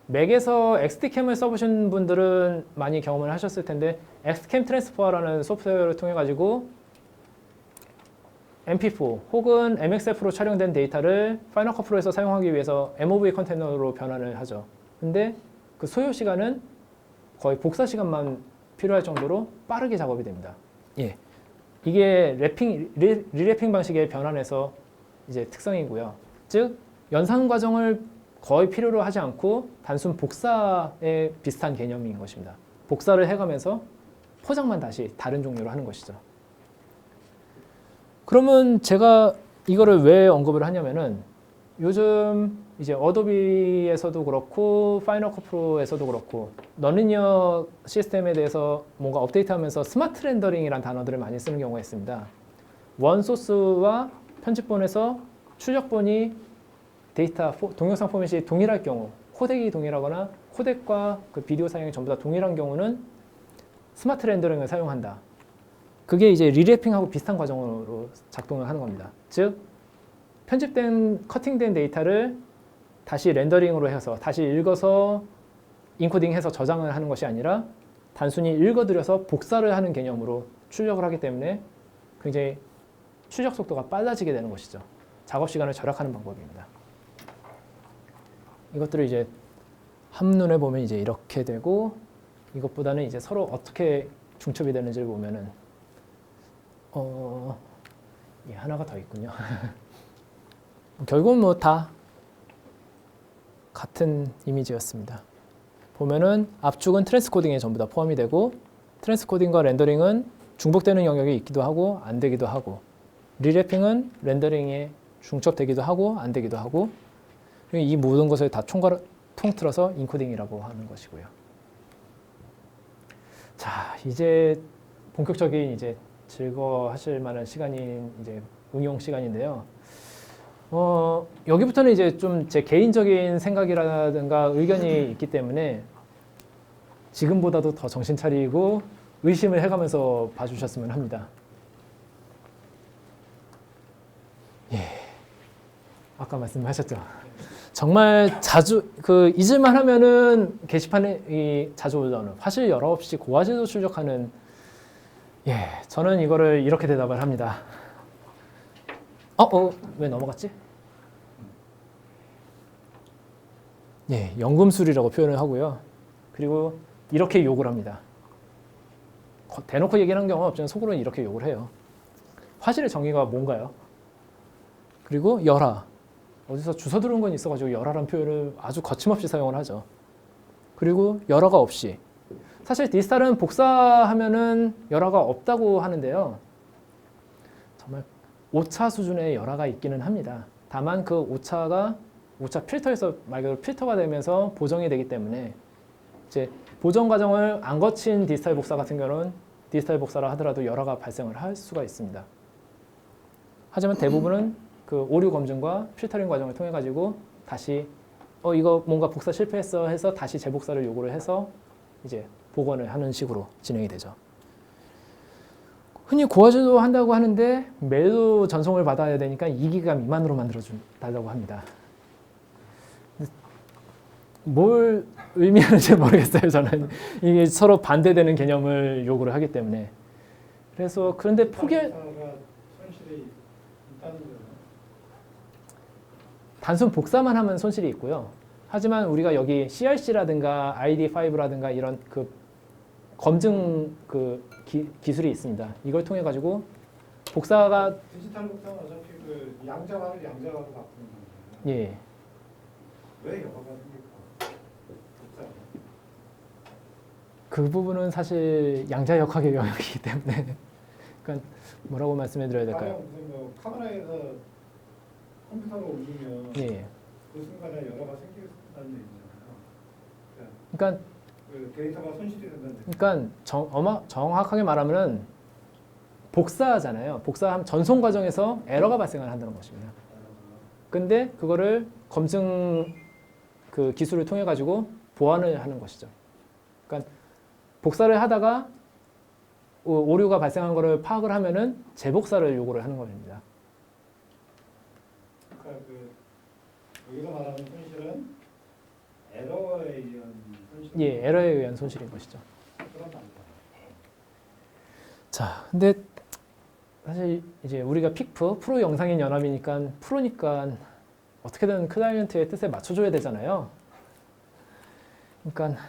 맥에서 XDCAM을 써보신 분들은 많이 경험을 하셨을 텐데 XCAM 트랜스퍼라는 소프트웨어를 통해 가지고 MP4 혹은 MXF로 촬영된 데이터를 파이널 컷 프로에서 사용하기 위해서 MOV 컨테이너로 변환을 하죠. 근데 그 소요 시간은 거의 복사 시간만 필요할 정도로 빠르게 작업이 됩니다. 예. 이게 리래핑 방식의 변환에서 이제 특성이고요. 즉 연산 과정을 거의 필요로 하지 않고 단순 복사에 비슷한 개념인 것입니다. 복사를 해가면서 포장만 다시 다른 종류로 하는 것이죠. 그러면 제가 이거를 왜 언급을 하냐면은 요즘 이제 어도비에서도 그렇고 파이널 컷 프로에서도 그렇고 넌리니어 시스템에 대해서 뭔가 업데이트하면서 스마트 렌더링이라는 단어들을 많이 쓰는 경우가 있습니다. 원 소스와 편집본에서 출력본이 데이터 동영상 포맷이 동일할 경우, 코덱이 동일하거나 코덱과 그 비디오 사양이 전부 다 동일한 경우는 스마트 렌더링을 사용한다. 그게 이제 리래핑하고 비슷한 과정으로 작동을 하는 겁니다. 즉 편집된 커팅된 데이터를 다시 렌더링으로 해서 다시 읽어서 인코딩해서 저장을 하는 것이 아니라 단순히 읽어들여서 복사를 하는 개념으로 출력을 하기 때문에 굉장히 출력 속도가 빨라지게 되는 것이죠. 작업 시간을 절약하는 방법입니다. 이것들을 이제 한눈에 보면 이제 이렇게 되고 이것보다는 이제 서로 어떻게 중첩이 되는지를 보면은 예, 하나가 더 있군요. 결국은 뭐 다 같은 이미지였습니다. 보면은 압축은 트랜스코딩에 전부 다 포함이 되고 트랜스코딩과 렌더링은 중복되는 영역이 있기도 하고 안 되기도 하고 리래핑은 렌더링에 중첩되기도 하고 안 되기도 하고 이 모든 것을 다 통틀어서 인코딩이라고 하는 것이고요. 자, 이제 본격적인 이제 즐거워하실 만한 시간인 이제 응용 시간인데요. 여기부터는 이제 좀 제 개인적인 생각이라든가 의견이 있기 때문에 지금보다도 더 정신 차리고 의심을 해가면서 봐주셨으면 합니다. 예, 아까 말씀하셨죠. 정말 자주 잊을만 하면은 게시판에 자주 올라오는 화실 열어 없이 고화질로 출력하는 저는 이거를 이렇게 대답을 합니다. 왜 넘어갔지? 예, 연금술이라고 표현을 하고요. 그리고 이렇게 욕을 합니다. 대놓고 얘기하는 경우는 없지만 속으로는 이렇게 욕을 해요. 화실의 정의가 뭔가요? 그리고 열화. 어디서 주워 들은 건 있어가지고 열화라는 표현을 아주 거침없이 사용을 하죠. 그리고 열화가 없이. 사실 디지털은 복사하면은 열화가 없다고 하는데요. 정말 오차 수준의 열화가 있기는 합니다. 다만 그 오차 필터에서 말 그대로 필터가 되면서 보정이 되기 때문에 이제 보정 과정을 안 거친 디지털 복사 같은 경우는 디지털 복사라 하더라도 열화가 발생을 할 수가 있습니다. 하지만 대부분은 그 오류 검증과 필터링 과정을 통해 가지고 다시 이거 뭔가 복사 실패했어 해서 다시 재복사를 요구를 해서 이제 복원을 하는 식으로 진행이 되죠. 흔히 고화질도 한다고 하는데 매도 전송을 받아야 되니까 2기가 미만으로 만들어준다고 합니다. 뭘 의미하는지 모르겠어요. 저는 이게 서로 반대되는 개념을 요구를 하기 때문에. 그래서 그런데 회사가 손실이 있다는 거예요. 단순 복사만 하면 손실이 있고요. 하지만 우리가 여기 CRC라든가 ID5라든가 이런 그 검증 그 기술이 있습니다. 이걸 통해 가지고 복사가 디지털 복사는 어차피 그 양자화를 양자화로 바꾸는 거예요. 예. 왜 영어가 생길까? 복사. 그 부분은 사실 양자역학의 영역이기 때문에 그러니까 뭐라고 말씀해 드려야 될까요? 무슨 뭐 카메라에서 컴퓨터로 옮기면 예. 그 순간에 열화가 생긴다는 얘기잖아요. 그러니까 그 데이터가 손실이 된다는 얘기. 그러니까 정확하게 말하면은 복사하잖아요. 복사하면 전송 과정에서 에러가 발생을 한다는 것입니다. 근데 그거를 검증 그 기술을 통해 가지고 보완을 하는 것이죠. 그러니까 복사를 하다가 오류가 발생한 거를 파악을 하면은 재복사를 요구를 하는 겁니다. 그러니까 그 여기서 말하는 손실은 에러에 의한 손실. 예, 에러에 의한 손실인 것이죠. 그런 말이죠. 자, 근데 사실 이제 우리가 픽프 프로 영상인 연합이니까 프로니까 어떻게든 클라이언트의 뜻에 맞춰줘야 되잖아요. 그러니까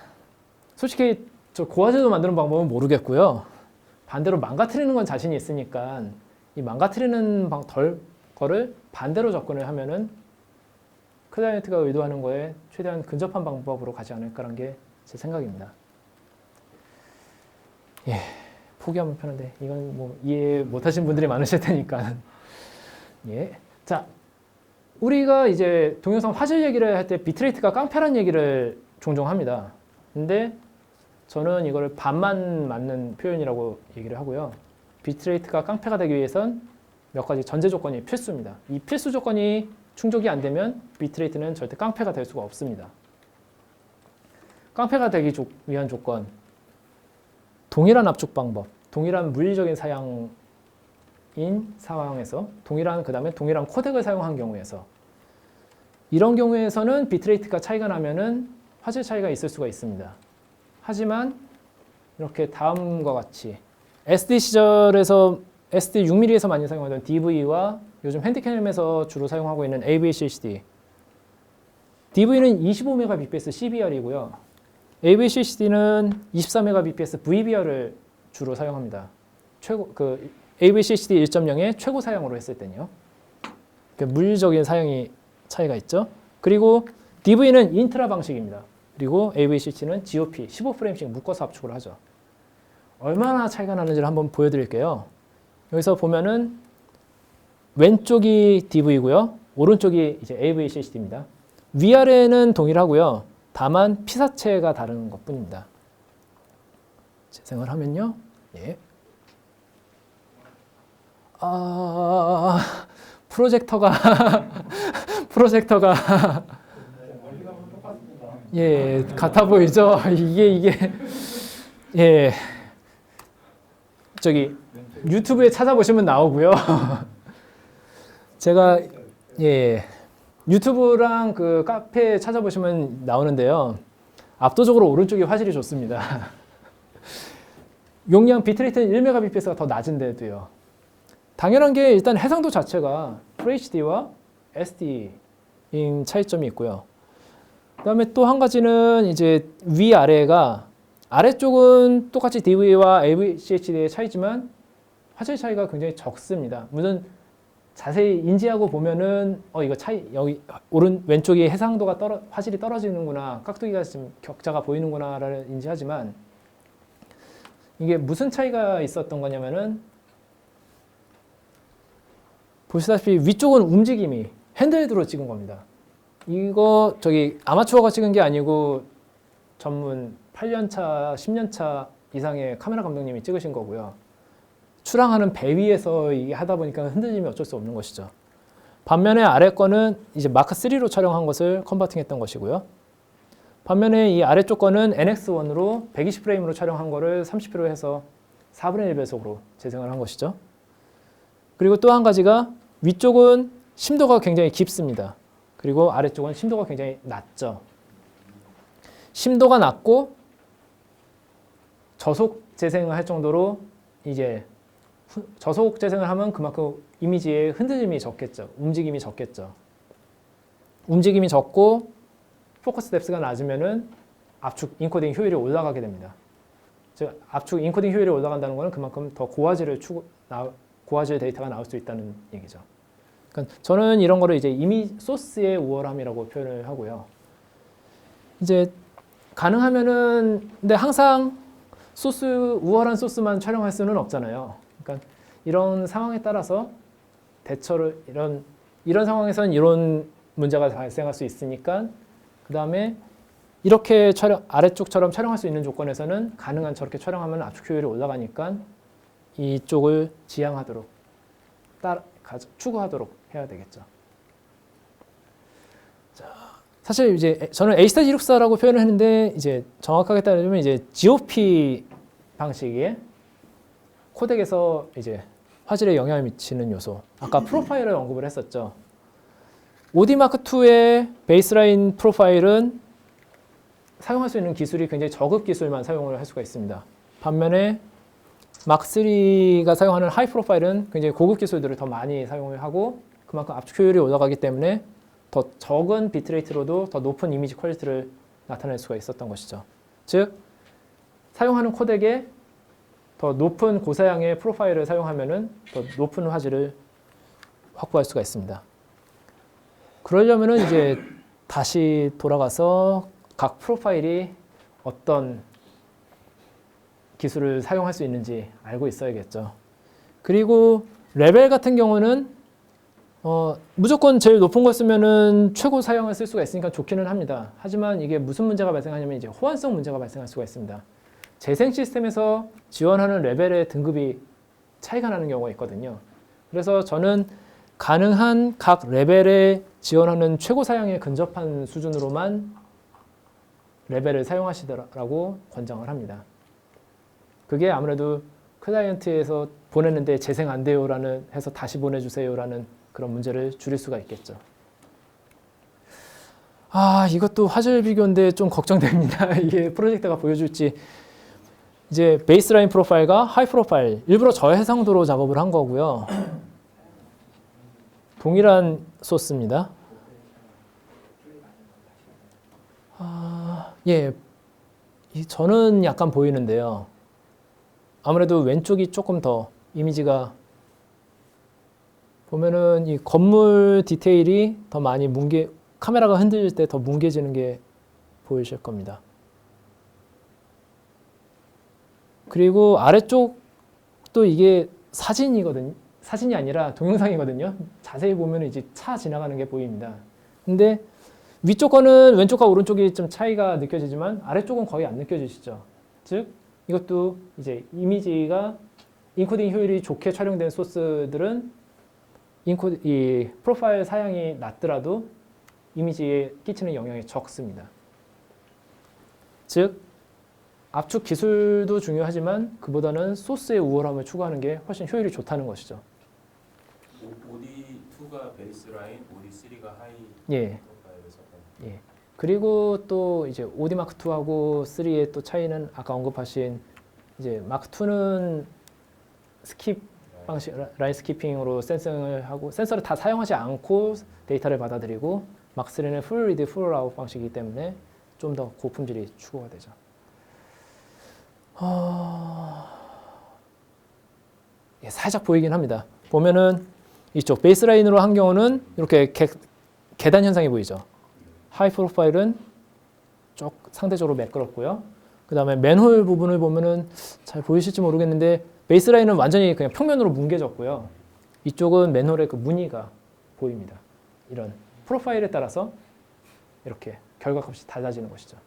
솔직히 저 고화질도 만드는 방법은 모르겠고요. 반대로 망가뜨리는 건 자신이 있으니까 이 망가뜨리는 거를 반대로 접근을 하면은 클라이언트가 의도하는 거에 최대한 근접한 방법으로 가지 않을까라는 게 제 생각입니다. 예, 포기하면 편한데 이건 뭐 이해 못하신 분들이 많으실 테니까. 예, 자, 우리가 이제 동영상 화질 얘기를 할 때 비트레이트가 깡패란 얘기를 종종 합니다. 근데 저는 이거를 반만 맞는 표현이라고 얘기를 하고요. 비트레이트가 깡패가 되기 위해선 몇 가지 전제 조건이 필수입니다. 이 필수 조건이 충족이 안 되면 비트레이트는 절대 깡패가 될 수가 없습니다. 깡패가 되기 위한 조건, 동일한 압축 방법, 동일한 물리적인 사양인 상황에서 그다음에 동일한 코덱을 사용한 경우에서 이런 경우에서는 비트레이트가 차이가 나면은 화질 차이가 있을 수가 있습니다. 하지만 이렇게 다음과 같이 SD 시절에서 SD 6mm에서 많이 사용하던 DV와 요즘 핸디캠에서 주로 사용하고 있는 AVCCD. DV는 25Mbps CBR이고요. AVCCD는 24Mbps VBR을 주로 사용합니다. AVCCD 1.0의 최고 사양으로 했을 때는요. 물리적인 사양이 차이가 있죠. 그리고 DV는 인트라 방식입니다. 그리고 AVCC는 GOP 15프레임씩 묶어서 압축을 하죠. 얼마나 차이가 나는지를 한번 보여드릴게요. 여기서 보면은 왼쪽이 DV고요. 오른쪽이 이제 AVCCD입니다. 위아래는 동일하고요. 다만 피사체가 다른 것뿐입니다. 재생을 하면요. 예. 프로젝터가 멀리서 보면 똑같습니다. 예, 같아 보이죠? 이게 예. 저기 유튜브에 찾아보시면 나오고요. 제가 예. 유튜브랑 그 카페 찾아보시면 나오는데요. 압도적으로 오른쪽이 화질이 좋습니다. 용량 비트레이트는 1Mbps가 더 낮은데도요. 당연한 게 일단 해상도 자체가 FHD와 SD인 차이점이 있고요. 그다음에 또 한 가지는 이제 위아래가 아래쪽은 똑같이 DV와 AVCHD의 차이지만 화질 차이가 굉장히 적습니다. 물론 자세히 인지하고 보면은 이거 차이 여기 왼쪽이 해상도가 화질이 떨어지는구나, 깍두기가 좀 격자가 보이는구나를 인지하지만 이게 무슨 차이가 있었던 거냐면은 보시다시피 위쪽은 움직임이 핸드헬드로 찍은 겁니다. 이거 아마추어가 찍은 게 아니고 전문 8년차, 10년차 이상의 카메라 감독님이 찍으신 거고요. 출항하는 배 위에서 이게 하다 보니까 흔들림이 어쩔 수 없는 것이죠. 반면에 아래 거는 이제 마크 3로 촬영한 것을 컨버팅했던 것이고요. 반면에 이 아래쪽 거는 NX1으로 120프레임으로 촬영한 거를 30프로 해서 4분의 1배속으로 재생을 한 것이죠. 그리고 또 한 가지가 위쪽은 심도가 굉장히 깊습니다. 그리고 아래쪽은 심도가 굉장히 낮죠. 심도가 낮고 저속 재생을 할 정도로 이제 저속 재생을 하면 그만큼 이미지의 흔들림이 적겠죠. 움직임이 적겠죠. 움직임이 적고 포커스 뎁스가 낮으면은 압축 인코딩 효율이 올라가게 됩니다. 즉 압축 인코딩 효율이 올라간다는 것은 그만큼 더 고화질 데이터가 나올 수 있다는 얘기죠. 그러니까 저는 이런 거를 이제 이미 소스의 우월함이라고 표현을 하고요. 이제 가능하면은 근데 항상 우월한 소스만 촬영할 수는 없잖아요. 그러니까 이런 상황에 따라서 대처를 이런 상황에서는 이런 문제가 발생할 수 있으니까 그 다음에 이렇게 아래쪽처럼 촬영할 수 있는 조건에서는 가능한 저렇게 촬영하면 압축 효율이 올라가니까 이쪽을 지향하도록 추구하도록 해야 되겠죠. 자, 사실 이제 저는 A-264라고 표현을 했는데 이제 정확하게 따지면 이제 GOP 방식의 코덱에서 이제 화질에 영향을 미치는 요소. 아까 프로파일을 언급을 했었죠. OD 마크2의 베이스라인 프로파일은 사용할 수 있는 기술이 굉장히 저급 기술만 사용을 할 수가 있습니다. 반면에 막3가 사용하는 하이 프로파일은 굉장히 고급 기술들을 더 많이 사용을 하고 그만큼 압축 효율이 올라가기 때문에 더 적은 비트레이트로도 더 높은 이미지 퀄리티를 나타낼 수가 있었던 것이죠. 즉 사용하는 코덱에 더 높은 고사양의 프로파일을 사용하면은 더 높은 화질을 확보할 수가 있습니다. 그러려면은 이제 다시 돌아가서 각 프로파일이 어떤 기술을 사용할 수 있는지 알고 있어야겠죠. 그리고 레벨 같은 경우는 무조건 제일 높은 걸 쓰면은 최고 사양을 쓸 수가 있으니까 좋기는 합니다. 하지만 이게 무슨 문제가 발생하냐면 이제 호환성 문제가 발생할 수가 있습니다. 재생 시스템에서 지원하는 레벨의 등급이 차이가 나는 경우가 있거든요. 그래서 저는 가능한 각 레벨에 지원하는 최고 사양에 근접한 수준으로만 레벨을 사용하시더라고 권장을 합니다. 그게 아무래도 클라이언트에서 보냈는데 재생 안 돼요라는 해서 다시 보내주세요라는 그런 문제를 줄일 수가 있겠죠. 이것도 화질 비교인데 좀 걱정됩니다. 이게 프로젝트가 보여줄지. 이제 베이스라인 프로파일과 하이 프로파일 일부러 저해상도로 작업을 한 거고요. 동일한 소스입니다. 예, 저는 약간 보이는데요. 아무래도 왼쪽이 조금 더 이미지가 보면은 이 건물 디테일이 더 많이 카메라가 흔들릴 때 더 뭉개지는 게 보이실 겁니다. 그리고 아래쪽도 이게 사진이 아니라 동영상이거든요. 자세히 보면 이제 차 지나가는 게 보입니다. 근데 위쪽 거는 왼쪽과 오른쪽이 좀 차이가 느껴지지만 아래쪽은 거의 안 느껴지시죠. 즉 이것도 이제 이미지가 인코딩 효율이 좋게 촬영된 소스들은 이 프로파일 사양이 낮더라도 이미지에 끼치는 영향이 적습니다. 즉 압축 기술도 중요하지만 그보다는 소스의 우월함을 추구하는 게 훨씬 효율이 좋다는 것이죠. OD2가 베이스라인, OD3가 하이 예. 프로파일에서 예. 그리고 또 이제 OD 마크 2하고 3의 또 차이는 아까 언급하신 이제 마크 2는 스킵 방식 라인 스키핑으로 센싱을 하고 센서를 다 사용하지 않고 데이터를 받아들이고 마크 3는 풀 리드 풀 아웃 방식이기 때문에 좀 더 고품질이 추구가 되죠. 예, 살짝 보이긴 합니다. 보면은 이쪽 베이스라인으로 한 경우는 이렇게 계단 현상이 보이죠. 하이 프로파일은 상대적으로 매끄럽고요. 그 다음에 맨홀 부분을 보면은 잘 보이실지 모르겠는데 베이스라인은 완전히 그냥 평면으로 뭉개졌고요. 이쪽은 맨홀의 그 무늬가 보입니다. 이런 프로파일에 따라서 이렇게 결과값이 달라지는 것이죠.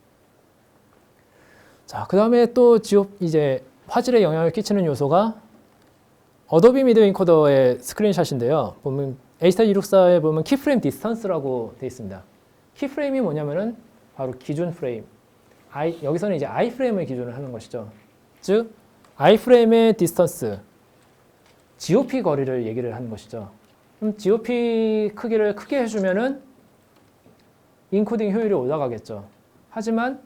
자, 그 다음에 또 이제 화질에 영향을 끼치는 요소가 어도비 미드 인코더의 스크린샷인데요. 보면 A-264에 보면 키프레임 디스턴스라고 되어 있습니다. 키프레임이 뭐냐면은 바로 기준 프레임. 여기서는 이제 I 프레임을 기준으로 하는 것이죠. 즉 iframe의 디스턴스, GOP 거리를 얘기를 하는 것이죠. 그럼 GOP 크기를 크게 해주면은 인코딩 효율이 올라가겠죠. 하지만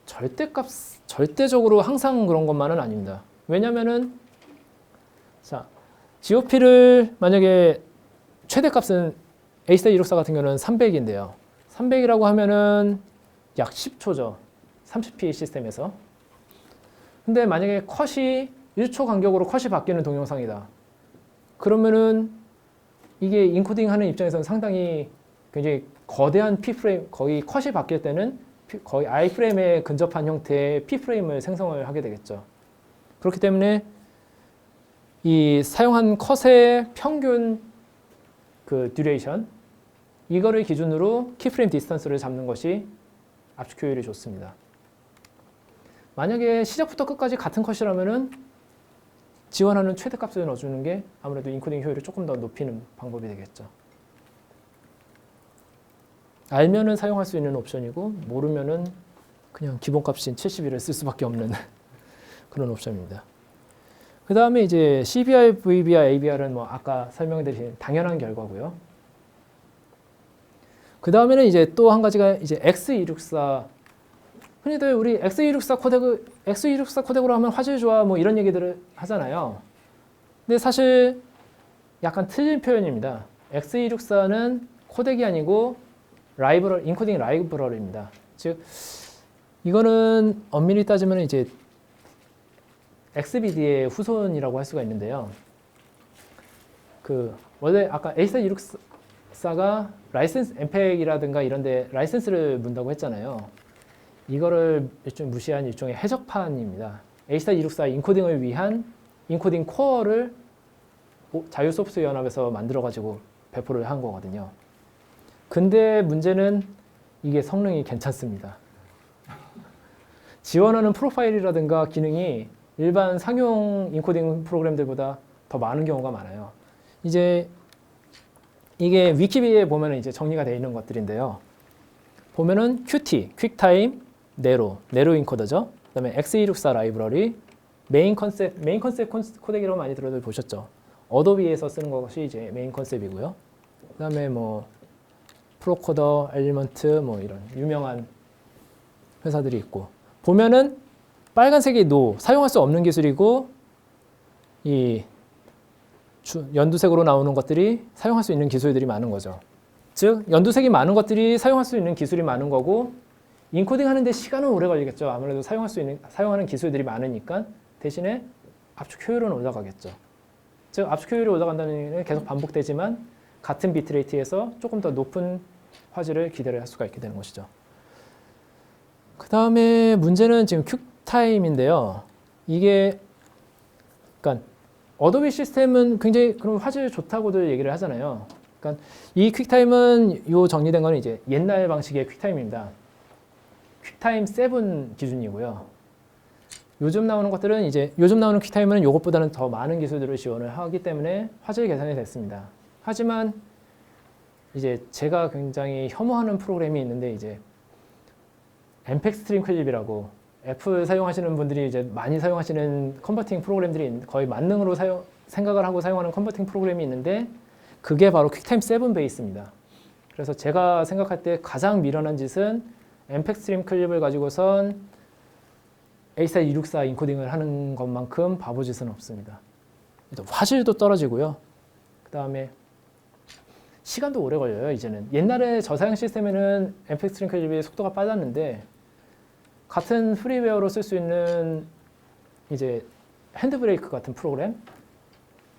절대적으로 항상 그런 것만은 아닙니다. 왜냐면은 자, GOP를 만약에 최대값은 A264 같은 경우는 300인데요. 300이라고 하면은 약 10초죠. 30p 시스템에서. 근데 만약에 컷이 1초 간격으로 컷이 바뀌는 동영상이다. 그러면은 이게 인코딩 하는 입장에서는 상당히 굉장히 거대한 P프레임, 거의 컷이 바뀔 때는 거의 I프레임에 근접한 형태의 P프레임을 생성을 하게 되겠죠. 그렇기 때문에 이 사용한 컷의 평균 그 듀레이션, 이거를 기준으로 키프레임 디스턴스를 잡는 것이 압축 효율이 좋습니다. 만약에 시작부터 끝까지 같은 컷이라면은 지원하는 최대값을 넣어주는 게 아무래도 인코딩 효율을 조금 더 높이는 방법이 되겠죠. 알면은 사용할 수 있는 옵션이고 모르면은 그냥 기본값인 70일을 쓸 수밖에 없는 그런 옵션입니다. 그 다음에 이제 CBR, VBR, ABR은 뭐 아까 설명드린 당연한 결과고요. 그 다음에는 이제 또 한 가지가 이제 X264. 흔히들 우리 X264 코덱으로 하면 화질 좋아 뭐 이런 얘기들을 하잖아요. 근데 사실 약간 틀린 표현입니다. X264는 코덱이 아니고 인코딩 라이브러리입니다. 즉 이거는 엄밀히 따지면 이제 XBD의 후손이라고 할 수가 있는데요. 그 원래 아까 A264가 라이센스 엠팩이라든가 이런데 라이센스를 문다고 했잖아요. 이거를 일종 무시한 일종의 해적판입니다. A264 인코딩을 위한 인코딩 코어를 자유소프트웨어 연합에서 만들어가지고 배포를 한 거거든요. 근데 문제는 이게 성능이 괜찮습니다. 지원하는 프로파일이라든가 기능이 일반 상용 인코딩 프로그램들보다 더 많은 경우가 많아요. 이제 이게 위키비에 보면은 이제 정리가 되어 있는 것들인데요. 보면은 QT, 퀵타임, 네로 인코더죠. 그다음에 X264 라이브러리, 메인 컨셉 코덱이라고 많이 들어도 보셨죠. 어도비에서 쓰는 것이 이제 메인 컨셉이고요. 그다음에 뭐 프로코더, 엘리먼트 뭐 이런 유명한 회사들이 있고 보면은 빨간색이 사용할 수 없는 기술이고 이 연두색으로 나오는 것들이 사용할 수 있는 기술들이 많은 거죠. 즉 연두색이 많은 것들이 사용할 수 있는 기술이 많은 거고 인코딩 하는데 시간은 오래 걸리겠죠. 아무래도 사용하는 기술들이 많으니까 대신에 압축 효율은 올라가겠죠. 즉 압축 효율이 올라간다는 얘기는 계속 반복되지만 같은 비트레이트에서 조금 더 높은 화질을 기대를 할 수가 있게 되는 것이죠. 그 다음에 문제는 지금 퀵타임인데요. 이게 그러니까 어도비 시스템은 굉장히 그럼 화질 좋다고들 얘기를 하잖아요. 그러니까 이 퀵타임은 요 정리된 거는 이제 옛날 방식의 퀵타임입니다. 퀵타임 7 기준이고요. 요즘 나오는 퀵타임은 이것보다는 더 많은 기술들을 지원을 하기 때문에 화질 개선이 됐습니다. 하지만 이제 제가 굉장히 혐오하는 프로그램이 있는데 이제 엠팩 스트림 클립이라고 애플 사용하시는 분들이 이제 많이 사용하시는 컨버팅 프로그램들이 거의 만능으로 생각을 하고 사용하는 컨버팅 프로그램이 있는데 그게 바로 퀵타임 7 베이스입니다. 그래서 제가 생각할 때 가장 미련한 짓은 엠팩 스트림 클립을 가지고선 A264 인코딩을 하는 것만큼 바보짓은 없습니다. 화질도 떨어지고요. 그 다음에 시간도 오래 걸려요. 이제는 옛날에 저사양 시스템에는 엠팩 스트림 클립이 속도가 빨랐는데 같은 프리웨어로 쓸 수 있는 이제 핸드브레이크 같은 프로그램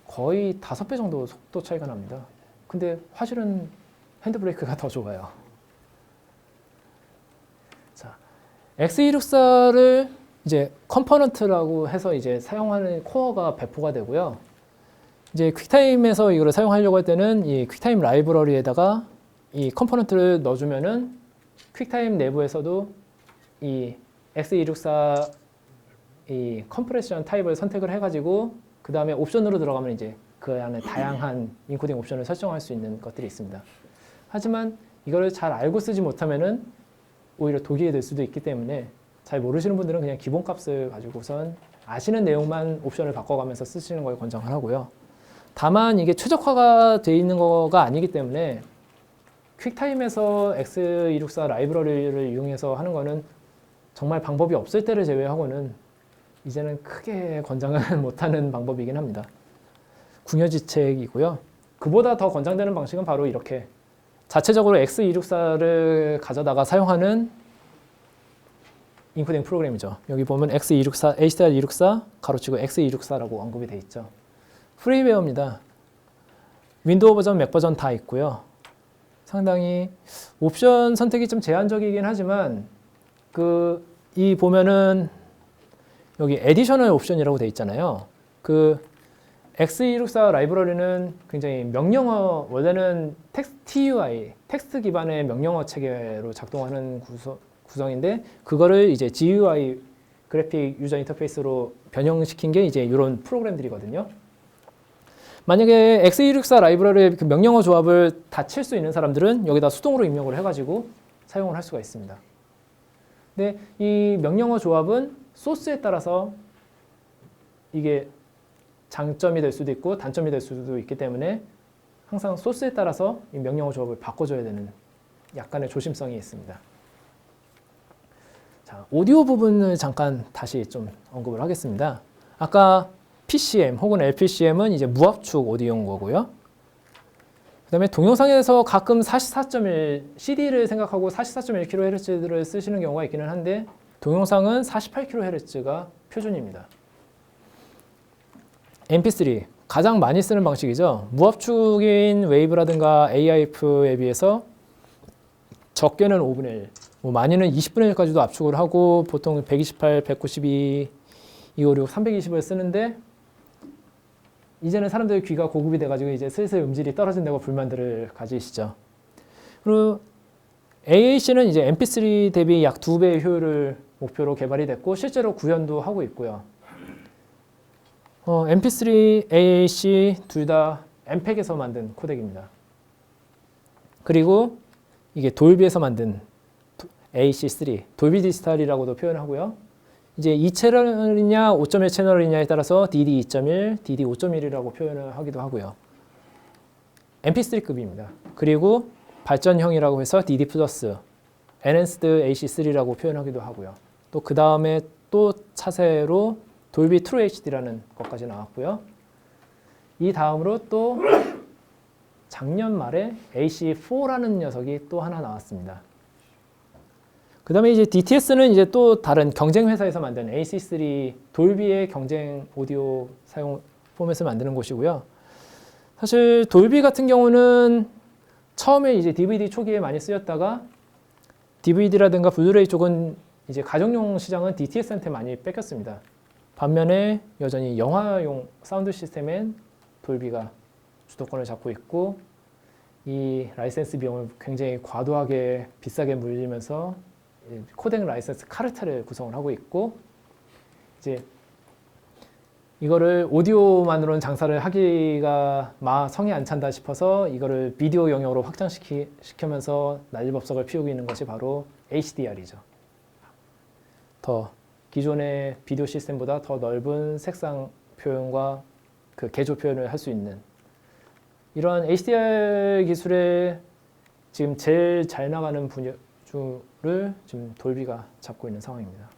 거의 5배 정도 속도 차이가 납니다. 근데 화질은 핸드브레이크가 더 좋아요. 자, X264를 이제 컴포넌트라고 해서 이제 사용하는 코어가 배포가 되고요. 이제 퀵타임에서 이거를 사용하려고 할 때는 이 퀵타임 라이브러리에다가 이 컴포넌트를 넣어주면은 퀵타임 내부에서도 이 X264 이 컴프레션 타입을 선택을 해가지고 그 다음에 옵션으로 들어가면 이제 그 안에 다양한 인코딩 옵션을 설정할 수 있는 것들이 있습니다. 하지만 이거를 잘 알고 쓰지 못하면은 오히려 독이 될 수도 있기 때문에 잘 모르시는 분들은 그냥 기본 값을 가지고선 아시는 내용만 옵션을 바꿔가면서 쓰시는 걸 권장을 하고요. 다만 이게 최적화가 되어 있는 거가 아니기 때문에 퀵타임에서 X264 라이브러리를 이용해서 하는 거는 정말 방법이 없을 때를 제외하고는 이제는 크게 권장을 못하는 방법이긴 합니다. 궁여지책이고요. 그보다 더 권장되는 방식은 바로 이렇게 자체적으로 X264를 가져다가 사용하는 인코딩 프로그램이죠. 여기 보면 X264, HDR264, 가로치고 X264라고 언급이 되어 있죠. 프리웨어입니다. 윈도우 버전, 맥 버전 다 있고요. 상당히 옵션 선택이 좀 제한적이긴 하지만 이 보면은 여기 에디셔널 옵션이라고 되어 있잖아요. X264 라이브러리는 굉장히 명령어, 원래는 TUI, 텍스트 기반의 명령어 체계로 작동하는 구성인데 그거를 이제 GUI, 그래픽 유저 인터페이스로 변형시킨 게 이제 이런 프로그램들이거든요. 만약에 X264 라이브러리의 그 명령어 조합을 다 칠 수 있는 사람들은 여기다 수동으로 입력을 해가지고 사용을 할 수가 있습니다. 근데 이 명령어 조합은 소스에 따라서 이게 장점이 될 수도 있고 단점이 될 수도 있기 때문에 항상 소스에 따라서 이 명령어 조합을 바꿔줘야 되는 약간의 조심성이 있습니다. 자, 오디오 부분을 잠깐 다시 좀 언급을 하겠습니다. 아까 PCM 혹은 LPCM은 이제 무압축 오디오인 거고요. 그 다음에 동영상에서 가끔 44.1 CD를 생각하고 44.1kHz를 쓰시는 경우가 있기는 한데 동영상은 48kHz가 표준입니다. MP3 가장 많이 쓰는 방식이죠. 무압축인 웨이브라든가 AIF에 비해서 적게는 5분의 1, 뭐 많이는 20분의 1까지도 압축을 하고 보통 128, 192, 256, 320을 쓰는데 이제는 사람들의 귀가 고급이 돼가지고 이제 슬슬 음질이 떨어진다고 불만들을 가지시죠. 그리고 AAC는 이제 MP3 대비 약 2배의 효율을 목표로 개발이 됐고 실제로 구현도 하고 있고요. MP3, AAC 둘 다 엠팩에서 만든 코덱입니다. 그리고 이게 돌비에서 만든 AC3, 돌비 디지털이라고도 표현하고요. 이제 2채널이냐 5.1 채널이냐에 따라서 DD 2.1, DD 5.1이라고 표현을 하기도 하고요. MP3급입니다. 그리고 발전형이라고 해서 DD 플러스, Enhanced AC3라고 표현하기도 하고요. 또 그 다음에 또 차세로 돌비 트루 HD라는 것까지 나왔고요. 이 다음으로 또 작년 말에 AC4라는 녀석이 또 하나 나왔습니다. 그 다음에 이제 DTS는 이제 또 다른 경쟁 회사에서 만든 AC3 돌비의 경쟁 오디오 사용 포맷을 만드는 곳이고요. 사실 돌비 같은 경우는 처음에 이제 DVD 초기에 많이 쓰였다가 DVD라든가 블루레이 쪽은 이제 가정용 시장은 DTS한테 많이 뺏겼습니다. 반면에 여전히 영화용 사운드 시스템엔 돌비가 주도권을 잡고 있고 이 라이센스 비용을 굉장히 과도하게 비싸게 물리면서 코덱 라이센스 카르텔을 구성을 하고 있고 이제 이거를 오디오만으로는 장사를 하기가 성이 안 찬다 싶어서 이거를 비디오 영역으로 확장시키면서 난리법석을 피우고 있는 것이 바로 HDR이죠. 더 기존의 비디오 시스템보다 더 넓은 색상 표현과 그 개조 표현을 할 수 있는 이러한 HDR 기술에 지금 제일 잘 나가는 분야를 지금 돌비가 잡고 있는 상황입니다.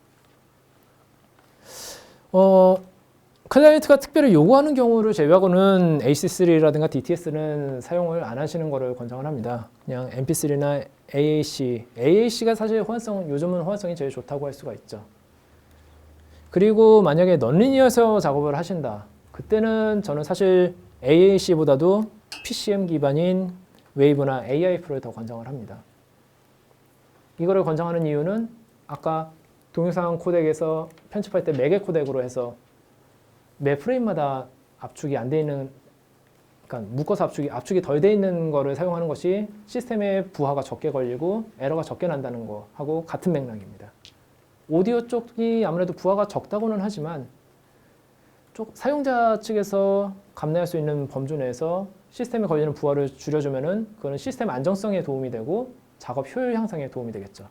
클라이언트가 특별히 요구하는 경우를 제외하고는 AC3라든가 DTS는 사용을 안 하시는 것을 권장을 합니다. 그냥 MP3나 AAC가 사실 요즘은 호환성이 제일 좋다고 할 수가 있죠. 그리고 만약에 넌리니어에서 작업을 하신다. 그때는 저는 사실 AAC보다도 PCM 기반인 웨이브나 AIF를 더 권장을 합니다. 이거를 권장하는 이유는 아까 동영상 코덱에서 편집할 때 매개 코덱으로 해서 매 프레임마다 압축이 안 돼 있는, 그러니까 묶어서 압축이 덜 돼 있는 거를 사용하는 것이 시스템에 부하가 적게 걸리고 에러가 적게 난다는 거하고 같은 맥락입니다. 오디오 쪽이 아무래도 부하가 적다고는 하지만 사용자 측에서 감내할 수 있는 범주 내에서 시스템에 걸리는 부하를 줄여주면은 그거는 시스템 안정성에 도움이 되고 작업 효율 향상에 도움이 되겠죠.